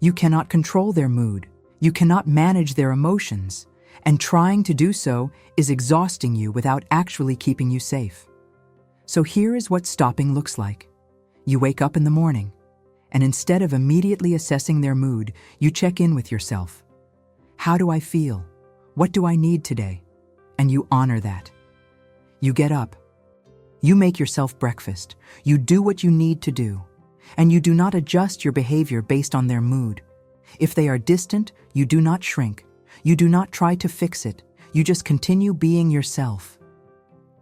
You cannot control their mood. You cannot manage their emotions. And trying to do so is exhausting you without actually keeping you safe. So here is what stopping looks like. You wake up in the morning, and instead of immediately assessing their mood, you check in with yourself. How do I feel? What do I need today? And you honor that. You get up. You make yourself breakfast. You do what you need to do. And you do not adjust your behavior based on their mood. If they are distant, you do not shrink. You do not try to fix it. You just continue being yourself.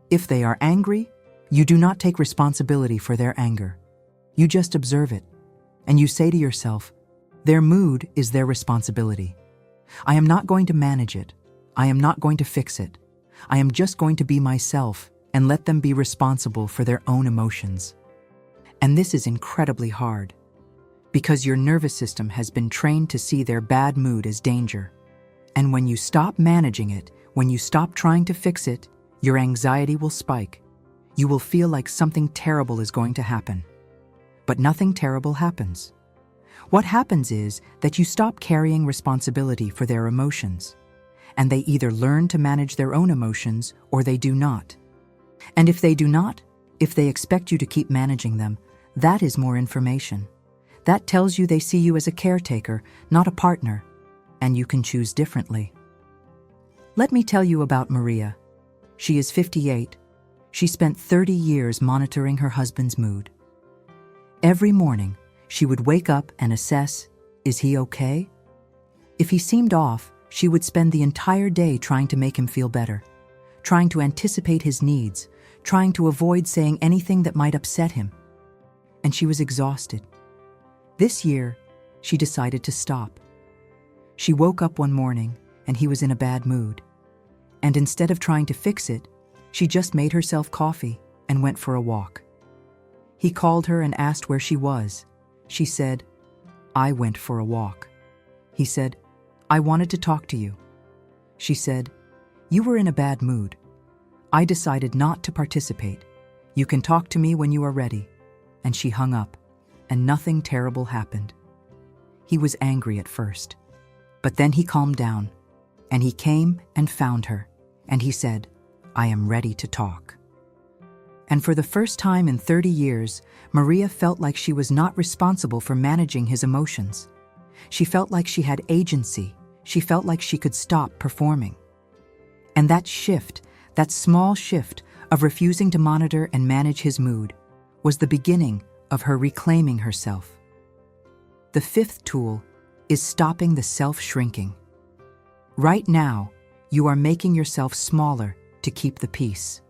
If they are angry, you do not take responsibility for their anger. You just observe it. And you say to yourself, their mood is their responsibility. I am not going to manage it. I am not going to fix it. I am just going to be myself and let them be responsible for their own emotions. And this is incredibly hard, because your nervous system has been trained to see their bad mood as danger. And when you stop managing it, when you stop trying to fix it, your anxiety will spike. You will feel like something terrible is going to happen. But nothing terrible happens. What happens is that you stop carrying responsibility for their emotions, and they either learn to manage their own emotions or they do not. And if they do not, if they expect you to keep managing them, that is more information. That tells you they see you as a caretaker, not a partner, and you can choose differently. Let me tell you about Maria. She is 58. She spent 30 years monitoring her husband's mood. Every morning, she would wake up and assess, is he okay? If he seemed off, she would spend the entire day trying to make him feel better, trying to anticipate his needs, trying to avoid saying anything that might upset him. And she was exhausted. This year, she decided to stop. She woke up one morning and he was in a bad mood. And instead of trying to fix it, she just made herself coffee and went for a walk. He called her and asked where she was. She said, "I went for a walk." He said, "I wanted to talk to you." She said, "You were in a bad mood. I decided not to participate. You can talk to me when you are ready." And she hung up, and nothing terrible happened. He was angry at first, but then he calmed down, and he came and found her, and he said, "I am ready to talk." And for the first time in 30 years, Maria felt like she was not responsible for managing his emotions. She felt like she had agency. She felt like she could stop performing. And that shift, that small shift of refusing to monitor and manage his mood, was the beginning of her reclaiming herself. The fifth tool is stopping the self-shrinking. Right now, you are making yourself smaller to keep the peace.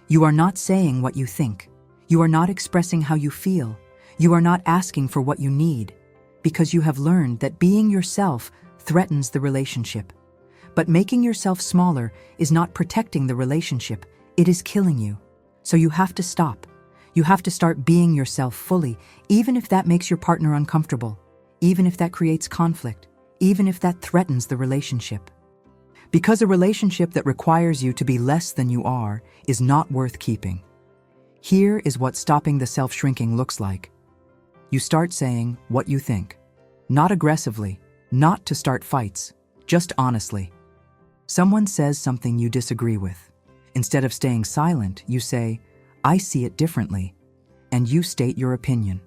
You are not saying what you think. You are not expressing how you feel. You are not asking for what you need, because you have learned that being yourself threatens the relationship. But making yourself smaller is not protecting the relationship. It is killing you. So you have to stop. You have to start being yourself fully, even if that makes your partner uncomfortable, even if that creates conflict, even if that threatens the relationship. Because a relationship that requires you to be less than you are is not worth keeping. Here is what stopping the self-shrinking looks like. You start saying what you think. Not aggressively, not to start fights, just honestly. Someone says something you disagree with. Instead of staying silent, you say, "I see it differently," and you state your opinion.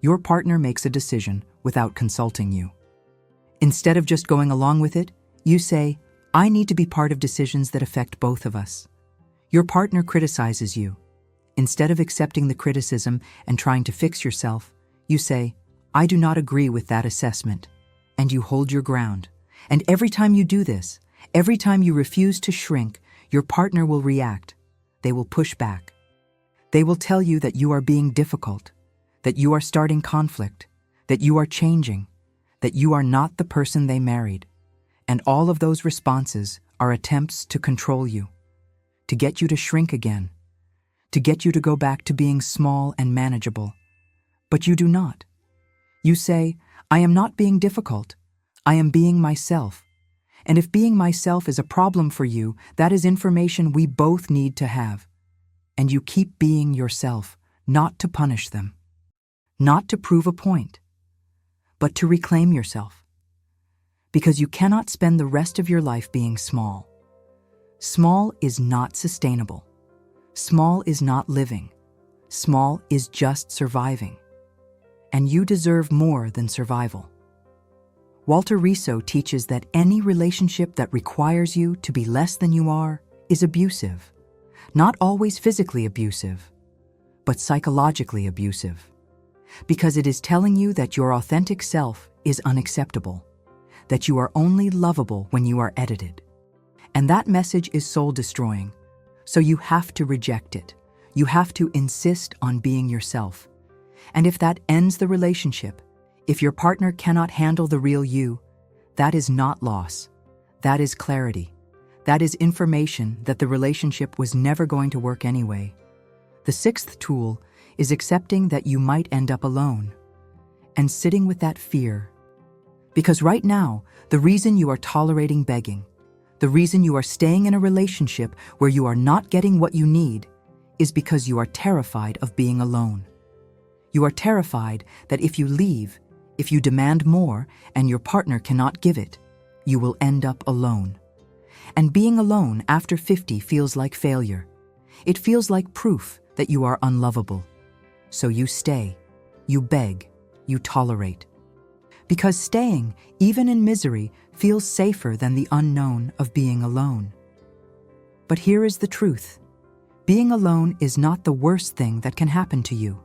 Your partner makes a decision without consulting you. Instead of just going along with it, you say, "I need to be part of decisions that affect both of us." Your partner criticizes you. Instead of accepting the criticism and trying to fix yourself, you say, "I do not agree with that assessment," and you hold your ground. And every time you do this, every time you refuse to shrink, your partner will react. They will push back. They will tell you that you are being difficult, that you are starting conflict, that you are changing, that you are not the person they married. And all of those responses are attempts to control you, to get you to shrink again, to get you to go back to being small and manageable. But you do not. You say, "I am not being difficult. I am being myself." And if being myself is a problem for you, that is information we both need to have. And you keep being yourself, not to punish them, not to prove a point, but to reclaim yourself. Because you cannot spend the rest of your life being small. Small is not sustainable. Small is not living. Small is just surviving. And you deserve more than survival. Walter Riso teaches that any relationship that requires you to be less than you are is abusive. Not always physically abusive, but psychologically abusive. Because it is telling you that your authentic self is unacceptable, that you are only lovable when you are edited. And that message is soul-destroying, so you have to reject it. You have to insist on being yourself. And if that ends the relationship, if your partner cannot handle the real you, that is not loss. That is clarity. That is information that the relationship was never going to work anyway. The sixth tool is accepting that you might end up alone and sitting with that fear. Because right now, the reason you are tolerating begging, the reason you are staying in a relationship where you are not getting what you need, is because you are terrified of being alone. You are terrified that if you leave, if you demand more and your partner cannot give it, you will end up alone. And being alone after 50 feels like failure. It feels like proof that you are unlovable. So you stay, you beg, you tolerate. Because staying, even in misery, feels safer than the unknown of being alone. But here is the truth. Being alone is not the worst thing that can happen to you.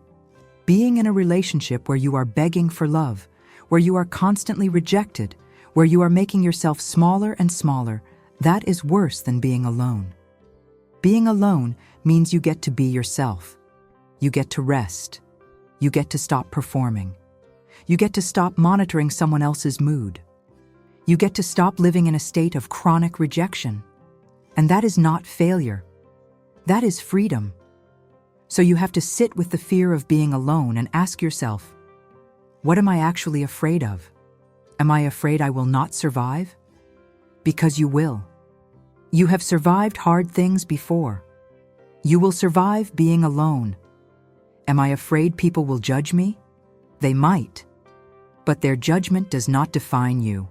Being in a relationship where you are begging for love, where you are constantly rejected, where you are making yourself smaller and smaller, that is worse than being alone. Being alone means you get to be yourself. You get to rest. You get to stop performing. You get to stop monitoring someone else's mood. You get to stop living in a state of chronic rejection. And that is not failure. That is freedom. So you have to sit with the fear of being alone and ask yourself, what am I actually afraid of? Am I afraid I will not survive? Because you will. You have survived hard things before. You will survive being alone. Am I afraid people will judge me? They might. But their judgment does not define you.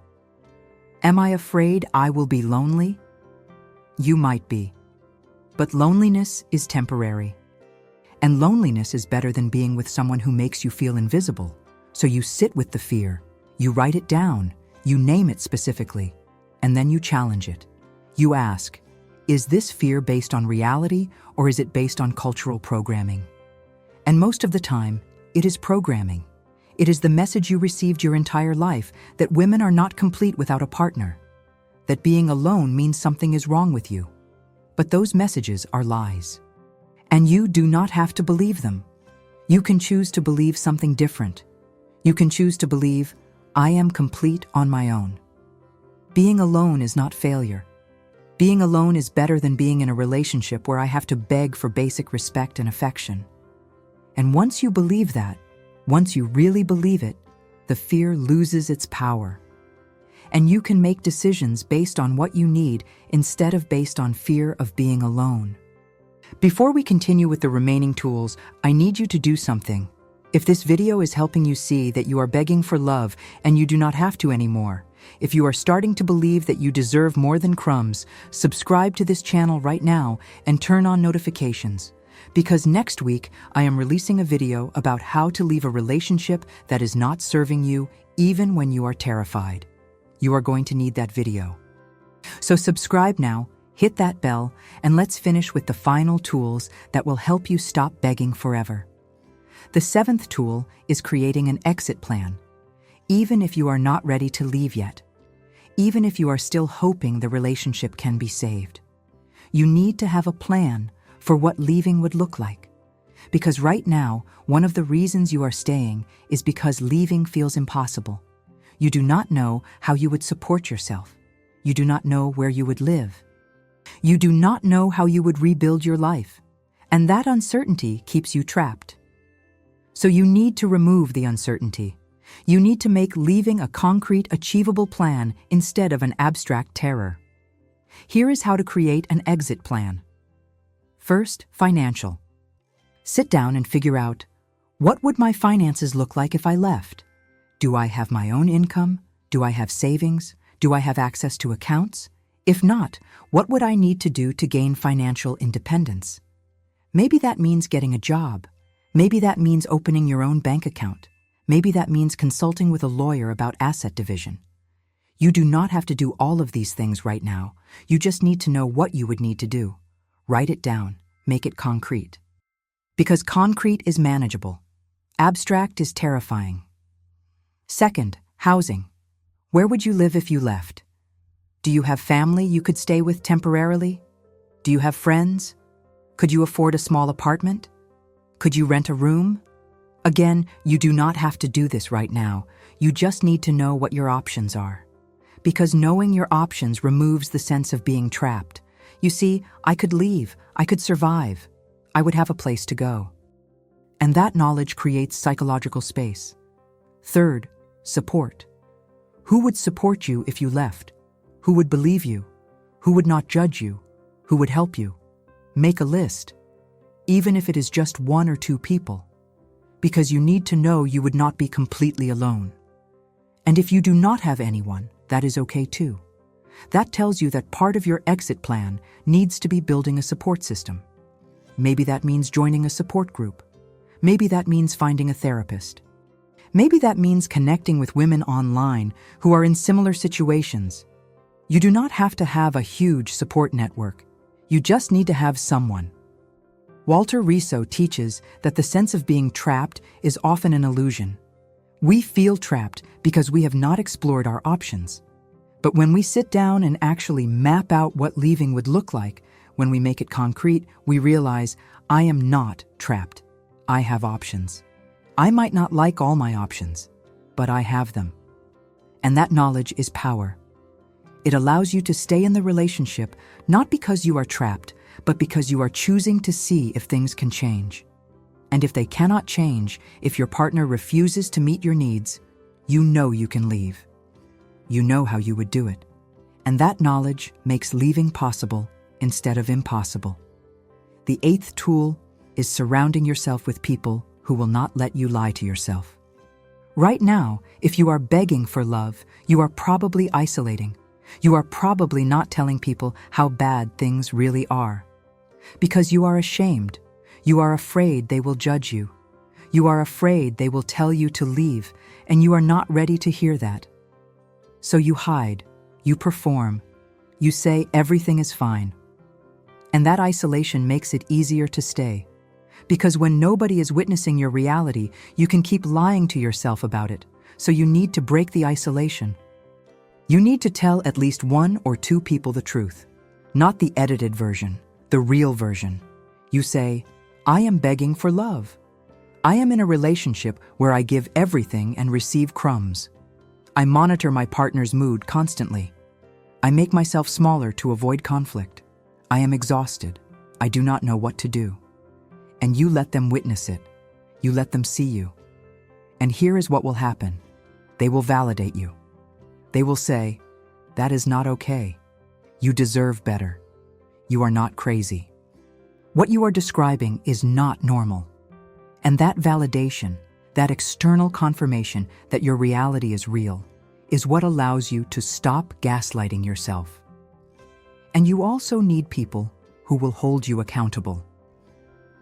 Am I afraid I will be lonely? You might be. But loneliness is temporary. And loneliness is better than being with someone who makes you feel invisible. So you sit with the fear, you write it down, you name it specifically, and then you challenge it. You ask, is this fear based on reality or is it based on cultural programming? And most of the time, it is programming. It is the message you received your entire life that women are not complete without a partner, that being alone means something is wrong with you. But those messages are lies. And you do not have to believe them. You can choose to believe something different. You can choose to believe, I am complete on my own. Being alone is not failure. Being alone is better than being in a relationship where I have to beg for basic respect and affection. And once you believe that, once you really believe it, the fear loses its power. And you can make decisions based on what you need instead of based on fear of being alone. Before we continue with the remaining tools, I need you to do something. If this video is helping you see that you are begging for love and you do not have to anymore, if you are starting to believe that you deserve more than crumbs, subscribe to this channel right now and turn on notifications. Because next week, I am releasing a video about how to leave a relationship that is not serving you even when you are terrified. You are going to need that video. So subscribe now, hit that bell, and let's finish with the final tools that will help you stop begging forever. The seventh tool is creating an exit plan. Even if you are not ready to leave yet, even if you are still hoping the relationship can be saved, you need to have a plan for what leaving would look like. Because right now, one of the reasons you are staying is because leaving feels impossible. You do not know how you would support yourself. You do not know where you would live. You do not know how you would rebuild your life. And that uncertainty keeps you trapped. So you need to remove the uncertainty. You need to make leaving a concrete, achievable plan instead of an abstract terror. Here is how to create an exit plan. First, financial. Sit down and figure out, what would my finances look like if I left? Do I have my own income? Do I have savings? Do I have access to accounts? If not, what would I need to do to gain financial independence? Maybe that means getting a job. Maybe that means opening your own bank account. Maybe that means consulting with a lawyer about asset division. You do not have to do all of these things right now. You just need to know what you would need to do. Write it down. Make it concrete. Because concrete is manageable. Abstract is terrifying. Second, housing. Where would you live if you left? Do you have family you could stay with temporarily? Do you have friends? Could you afford a small apartment? Could you rent a room? Again, you do not have to do this right now. You just need to know what your options are. Because knowing your options removes the sense of being trapped. You see, I could leave, I could survive, I would have a place to go. And that knowledge creates psychological space. Third, support. Who would support you if you left? Who would believe you? Who would not judge you? Who would help you? Make a list, even if it is just 1 or 2 people, because you need to know you would not be completely alone. And if you do not have anyone, that is okay too. That tells you that part of your exit plan needs to be building a support system. Maybe that means joining a support group. Maybe that means finding a therapist. Maybe that means connecting with women online who are in similar situations. You do not have to have a huge support network. You just need to have someone. Walter Riso teaches that the sense of being trapped is often an illusion. We feel trapped because we have not explored our options. But when we sit down and actually map out what leaving would look like, when we make it concrete, we realize, I am not trapped. I have options. I might not like all my options, but I have them. And that knowledge is power. It allows you to stay in the relationship, not because you are trapped, but because you are choosing to see if things can change. And if they cannot change, if your partner refuses to meet your needs, you know you can leave. You know how you would do it. And that knowledge makes leaving possible instead of impossible. The 8th tool is surrounding yourself with people who will not let you lie to yourself. Right now, if you are begging for love, you are probably isolating. You are probably not telling people how bad things really are. Because you are ashamed. You are afraid they will judge you. You are afraid they will tell you to leave, and you are not ready to hear that. So you hide, you perform, you say everything is fine. And that isolation makes it easier to stay. Because when nobody is witnessing your reality, you can keep lying to yourself about it. So you need to break the isolation. You need to tell at least 1 or 2 people the truth, not the edited version, the real version. You say, I am begging for love. I am in a relationship where I give everything and receive crumbs. I monitor my partner's mood constantly. I make myself smaller to avoid conflict. I am exhausted. I do not know what to do. And you let them witness it. You let them see you. And here is what will happen. They will validate you. They will say, that is not okay. You deserve better. You are not crazy. What you are describing is not normal. And that validation, that external confirmation that your reality is real, is what allows you to stop gaslighting yourself. And you also need people who will hold you accountable.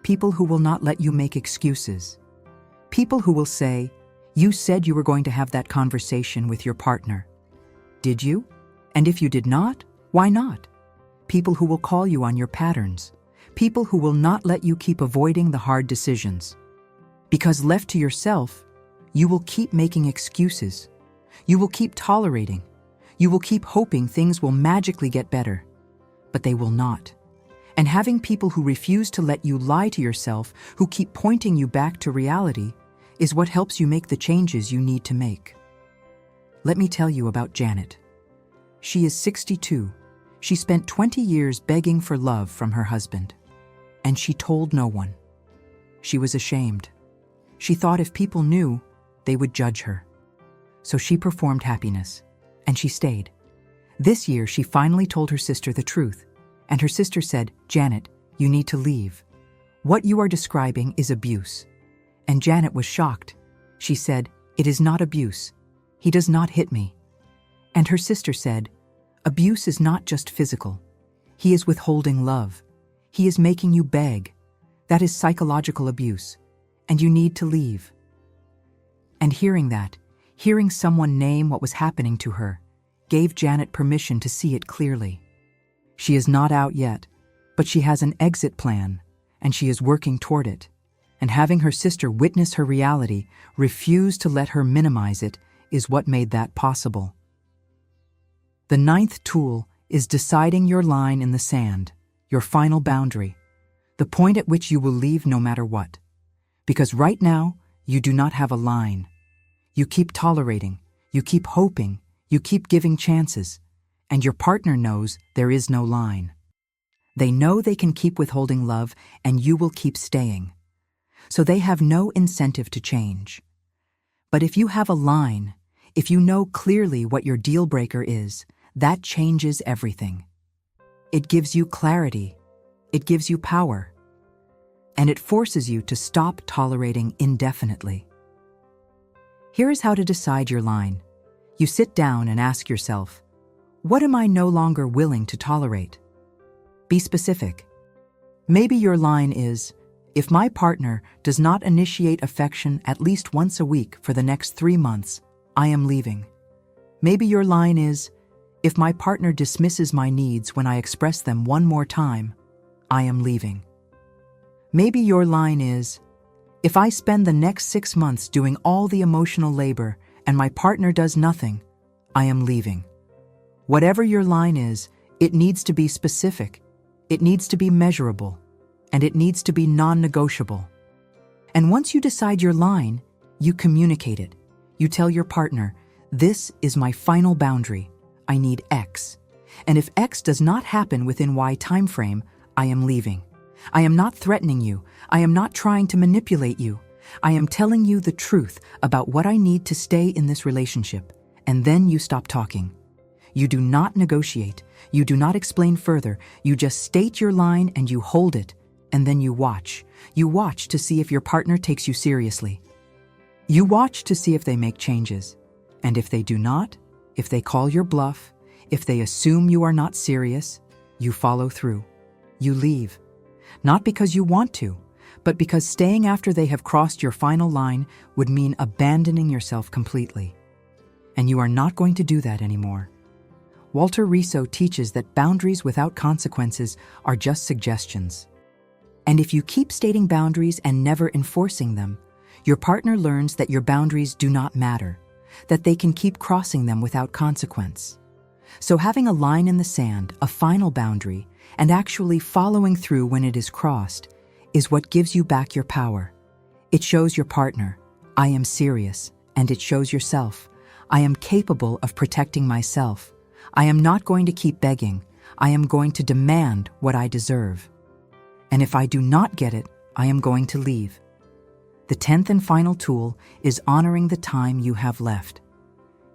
People who will not let you make excuses. People who will say, you said you were going to have that conversation with your partner. Did you? And if you did not, why not? People who will call you on your patterns. People who will not let you keep avoiding the hard decisions. Because left to yourself, you will keep making excuses. You will keep tolerating. You will keep hoping things will magically get better. But they will not. And having people who refuse to let you lie to yourself, who keep pointing you back to reality, is what helps you make the changes you need to make. Let me tell you about Janet. She is 62. She spent 20 years begging for love from her husband. And she told no one. She was ashamed. She thought if people knew, they would judge her. So she performed happiness, and she stayed. This year, she finally told her sister the truth, and her sister said, Janet, you need to leave. What you are describing is abuse. And Janet was shocked. She said, it is not abuse. He does not hit me. And her sister said, abuse is not just physical. He is withholding love. He is making you beg. That is psychological abuse, and you need to leave. And hearing that, hearing someone name what was happening to her, gave Janet permission to see it clearly. She is not out yet, but she has an exit plan, and she is working toward it. And having her sister witness her reality, refuse to let her minimize it, is what made that possible. The 9th tool is deciding your line in the sand, your final boundary, the point at which you will leave no matter what. Because right now, you do not have a line. You keep tolerating, you keep hoping, You keep giving chances, and your partner knows there is no line. They know they can keep withholding love, and you will keep staying. So they have no incentive to change. But if you have a line, if you know clearly what your deal breaker is, that changes everything. It gives you clarity. It gives you power. And it forces you to stop tolerating indefinitely. Here is how to decide your line. You sit down and ask yourself, what am I no longer willing to tolerate? Be specific. Maybe your line is, if my partner does not initiate affection at least once a week for the next 3 months, I am leaving. Maybe your line is, if my partner dismisses my needs when I express them one more time, I am leaving. Maybe your line is, if I spend the next 6 months doing all the emotional labor and my partner does nothing, I am leaving. Whatever your line is, it needs to be specific, it needs to be measurable, and it needs to be non-negotiable. And once you decide your line, you communicate it. You tell your partner, this is my final boundary. I need X. And if X does not happen within Y timeframe, I am leaving. I am not threatening you. I am not trying to manipulate you. I am telling you the truth about what I need to stay in this relationship. And then you stop talking. You do not negotiate. You do not explain further. You just state your line and you hold it. And then you watch. You watch to see if your partner takes you seriously. You watch to see if they make changes. And if they do not, if they call your bluff, if they assume you are not serious, you follow through. You leave. Not because you want to, but because staying after they have crossed your final line would mean abandoning yourself completely. And you are not going to do that anymore. Walter Riso teaches that boundaries without consequences are just suggestions. And if you keep stating boundaries and never enforcing them, your partner learns that your boundaries do not matter, that they can keep crossing them without consequence. So having a line in the sand, a final boundary, and actually following through when it is crossed is what gives you back your power. It shows your partner, I am serious, and it shows yourself, I am capable of protecting myself. I am not going to keep begging. I am going to demand what I deserve. And if I do not get it, I am going to leave. The 10th and final tool is honoring the time you have left.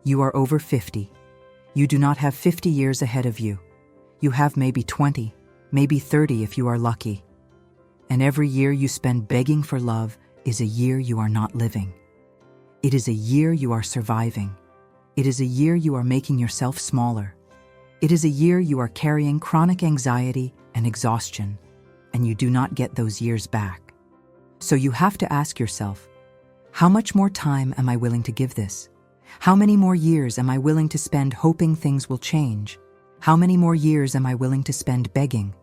You are over 50. You do not have 50 years ahead of you. You have maybe 20, maybe 30 if you are lucky. And every year you spend begging for love is a year you are not living. It is a year you are surviving. It is a year you are making yourself smaller. It is a year you are carrying chronic anxiety and exhaustion, and you do not get those years back. So you have to ask yourself, how much more time am I willing to give this? How many more years am I willing to spend hoping things will change? How many more years am I willing to spend begging?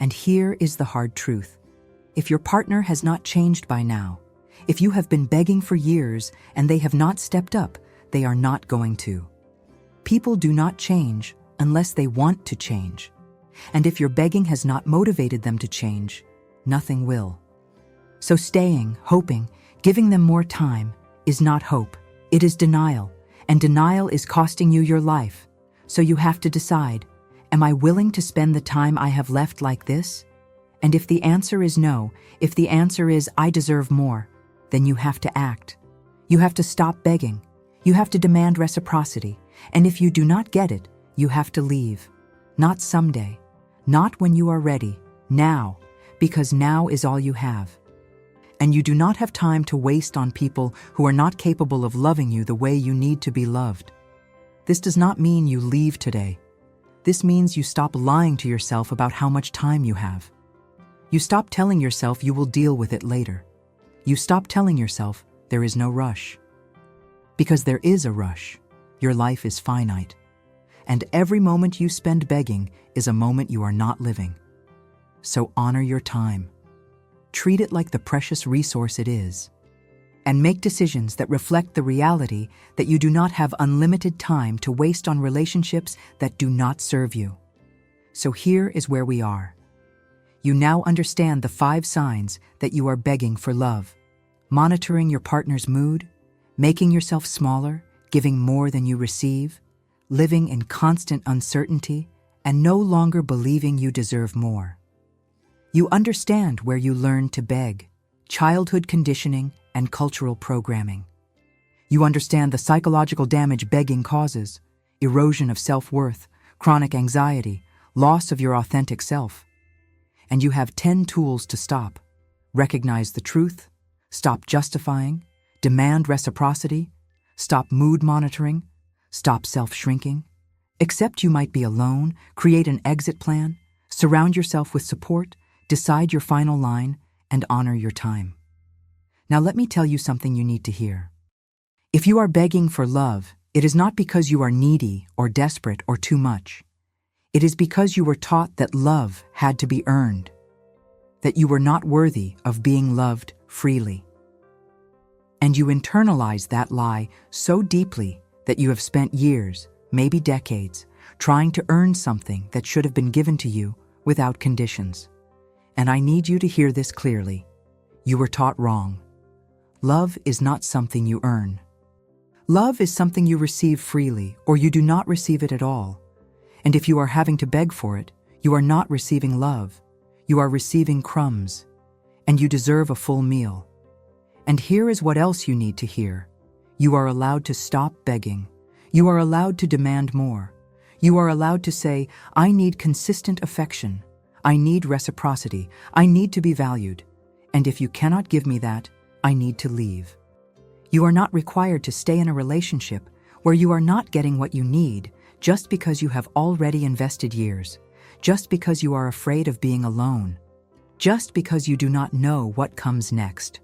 And here is the hard truth. If your partner has not changed by now, if you have been begging for years and they have not stepped up, they are not going to. People do not change unless they want to change. And if your begging has not motivated them to change, nothing will. So staying, hoping, giving them more time is not hope. It is denial, and denial is costing you your life. So you have to decide, am I willing to spend the time I have left like this? And if the answer is no, if the answer is I deserve more, then you have to act. You have to stop begging. You have to demand reciprocity. And if you do not get it, you have to leave. Not someday. Not when you are ready. Now. Because now is all you have. And you do not have time to waste on people who are not capable of loving you the way you need to be loved. This does not mean you leave today. This means you stop lying to yourself about how much time you have. You stop telling yourself you will deal with it later. You stop telling yourself there is no rush. Because there is a rush. Your life is finite. And every moment you spend begging is a moment you are not living. So honor your time. Treat it like the precious resource it is. And make decisions that reflect the reality that you do not have unlimited time to waste on relationships that do not serve you. So here is where we are. You now understand the 5 signs that you are begging for love. Monitoring your partner's mood, making yourself smaller, giving more than you receive, living in constant uncertainty, and no longer believing you deserve more. You understand where you learned to beg, childhood conditioning, and cultural programming. You understand the psychological damage begging causes: erosion of self-worth, chronic anxiety, loss of your authentic self. And you have 10 tools to stop. Recognize the truth, stop justifying, demand reciprocity, stop mood monitoring, stop self-shrinking, accept you might be alone, create an exit plan, surround yourself with support, decide your final line, and honor your time. Now let me tell you something you need to hear. If you are begging for love, it is not because you are needy or desperate or too much. It is because you were taught that love had to be earned, that you were not worthy of being loved freely. And you internalize that lie so deeply that you have spent years, maybe decades, trying to earn something that should have been given to you without conditions. And I need you to hear this clearly. You were taught wrong. Love is not something you earn. Love is something you receive freely, or you do not receive it at all. And if you are having to beg for it, you are not receiving love. You are receiving crumbs, and you deserve a full meal. And here is what else you need to hear. You are allowed to stop begging. You are allowed to demand more. You are allowed to say, I need consistent affection. I need reciprocity. I need to be valued. And if you cannot give me that, I need to leave. You are not required to stay in a relationship where you are not getting what you need just because you have already invested years, just because you are afraid of being alone, just because you do not know what comes next.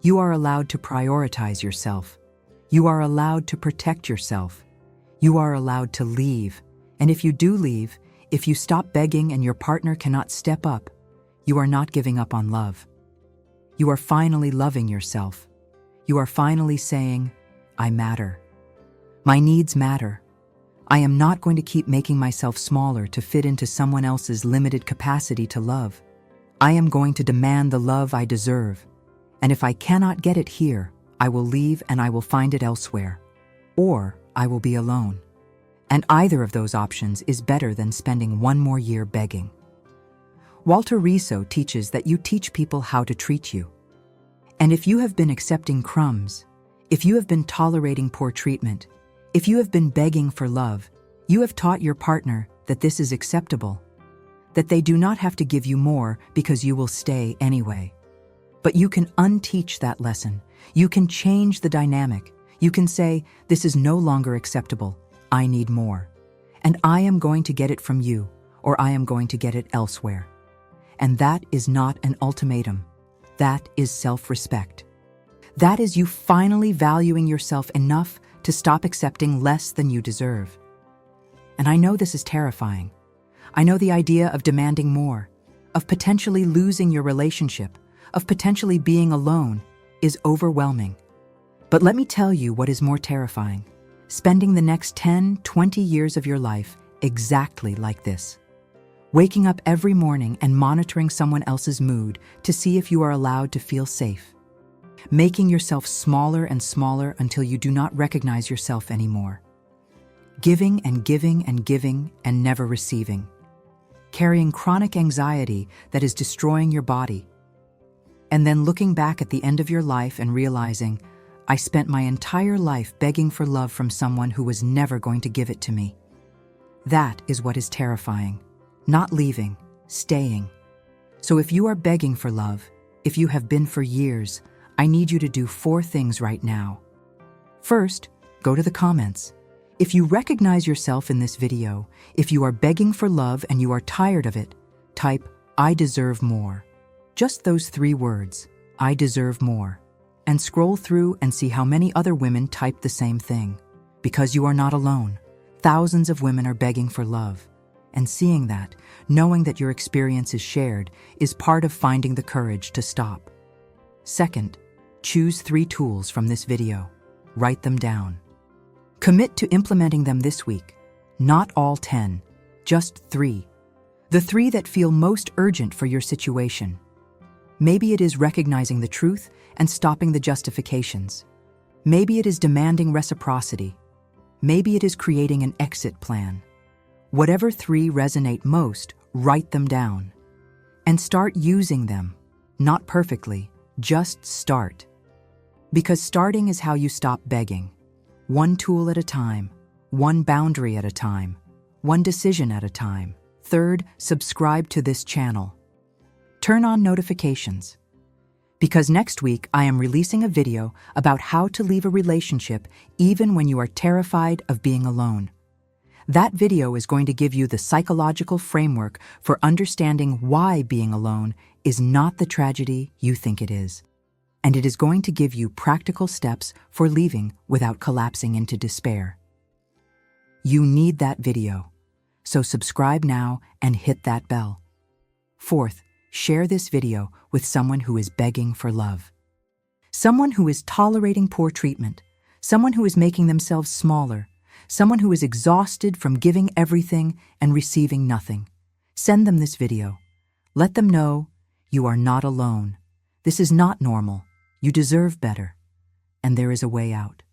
You are allowed to prioritize yourself. You are allowed to protect yourself. You are allowed to leave. And if you do leave, if you stop begging and your partner cannot step up, you are not giving up on love. You are finally loving yourself. You are finally saying, I matter. My needs matter. I am not going to keep making myself smaller to fit into someone else's limited capacity to love. I am going to demand the love I deserve. And if I cannot get it here, I will leave and I will find it elsewhere. Or I will be alone. And either of those options is better than spending one more year begging. Walter Riso teaches that you teach people how to treat you. And if you have been accepting crumbs, if you have been tolerating poor treatment, if you have been begging for love, you have taught your partner that this is acceptable, that they do not have to give you more because you will stay anyway. But you can unteach that lesson. You can change the dynamic. You can say, this is no longer acceptable. I need more. And I am going to get it from you, or I am going to get it elsewhere. And that is not an ultimatum. That is self-respect. That is you finally valuing yourself enough to stop accepting less than you deserve. And I know this is terrifying. I know the idea of demanding more, of potentially losing your relationship, of potentially being alone is overwhelming. But let me tell you what is more terrifying. Spending the next 10, 20 years of your life exactly like this. Waking up every morning and monitoring someone else's mood to see if you are allowed to feel safe. Making yourself smaller and smaller until you do not recognize yourself anymore. Giving and giving and giving and never receiving. Carrying chronic anxiety that is destroying your body. And then looking back at the end of your life and realizing, I spent my entire life begging for love from someone who was never going to give it to me. That is what is terrifying. Not leaving, staying. So if you are begging for love, if you have been for years, I need you to do 4 things right now. First, go to the comments. If you recognize yourself in this video, if you are begging for love and you are tired of it, type, I deserve more. Just those 3 words, I deserve more. And scroll through and see how many other women type the same thing. Because you are not alone. Thousands of women are begging for love. And seeing that, knowing that your experience is shared, is part of finding the courage to stop. Second, choose 3 tools from this video. Write them down. Commit to implementing them this week. Not all 10, just 3. The 3 that feel most urgent for your situation. Maybe it is recognizing the truth and stopping the justifications. Maybe it is demanding reciprocity. Maybe it is creating an exit plan. Whatever 3 resonate most, write them down. And start using them. Not perfectly, just start. Because starting is how you stop begging. One tool at a time, one boundary at a time, one decision at a time. Third, subscribe to this channel. Turn on notifications. Because next week I am releasing a video about how to leave a relationship even when you are terrified of being alone. That video is going to give you the psychological framework for understanding why being alone is not the tragedy you think it is. And it is going to give you practical steps for leaving without collapsing into despair. You need that video, so subscribe now and hit that bell. Fourth, share this video with someone who is begging for love. Someone who is tolerating poor treatment, someone who is making themselves smaller, someone who is exhausted from giving everything and receiving nothing. Send them this video. Let them know you are not alone. This is not normal. You deserve better. And there is a way out.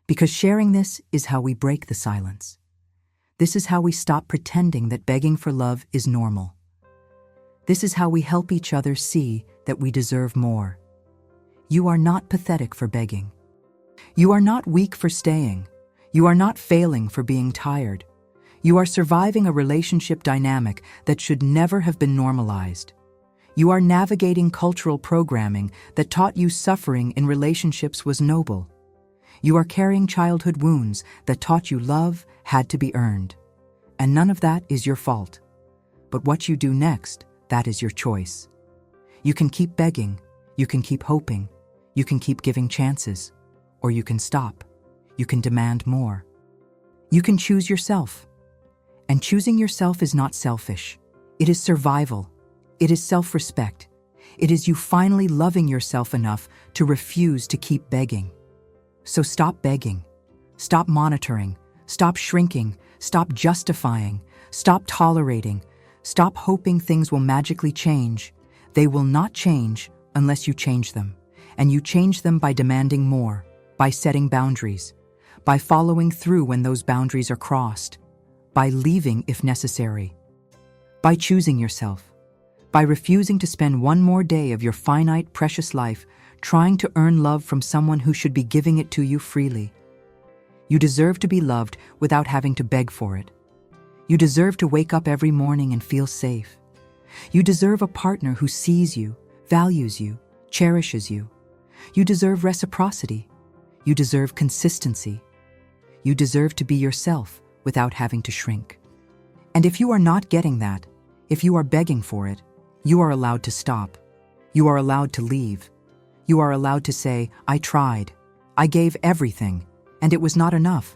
Because sharing this is how we break the silence. This is how we stop pretending that begging for love is normal. This is how we help each other see that we deserve more. You are not pathetic for begging. You are not weak for staying. You are not failing for being tired. You are surviving a relationship dynamic that should never have been normalized. You are navigating cultural programming that taught you suffering in relationships was noble. You are carrying childhood wounds that taught you love had to be earned. And none of that is your fault. But what you do next, that is your choice. You can keep begging, you can keep hoping, you can keep giving chances, or you can stop. You can demand more. You can choose yourself. And choosing yourself is not selfish. It is survival. It is self-respect. It is you finally loving yourself enough to refuse to keep begging. So stop begging. Stop monitoring. Stop shrinking. Stop justifying. Stop tolerating. Stop hoping things will magically change. They will not change unless you change them. And you change them by demanding more, by setting boundaries, by following through when those boundaries are crossed, by leaving if necessary, by choosing yourself, by refusing to spend one more day of your finite, precious life trying to earn love from someone who should be giving it to you freely. You deserve to be loved without having to beg for it. You deserve to wake up every morning and feel safe. You deserve a partner who sees you, values you, cherishes you. You deserve reciprocity. You deserve consistency. You deserve to be yourself without having to shrink. And if you are not getting that, if you are begging for it, you are allowed to stop. You are allowed to leave. You are allowed to say, I tried. I gave everything, and it was not enough.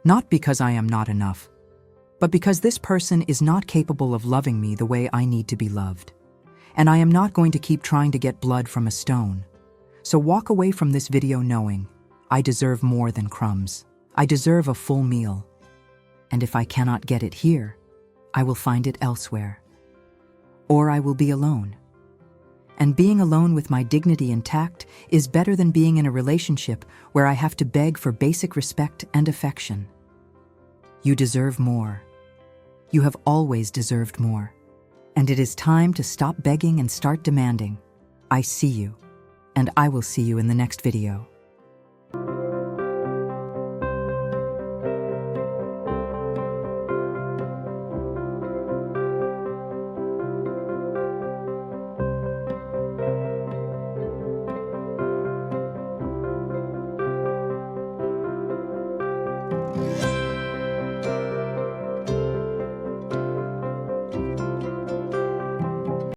Not because I am not enough, but because this person is not capable of loving me the way I need to be loved. And I am not going to keep trying to get blood from a stone. So walk away from this video knowing, I deserve more than crumbs. I deserve a full meal. And if I cannot get it here, I will find it elsewhere. Or I will be alone. And being alone with my dignity intact is better than being in a relationship where I have to beg for basic respect and affection. You deserve more. You have always deserved more. And it is time to stop begging and start demanding. I see you, and I will see you in the next video.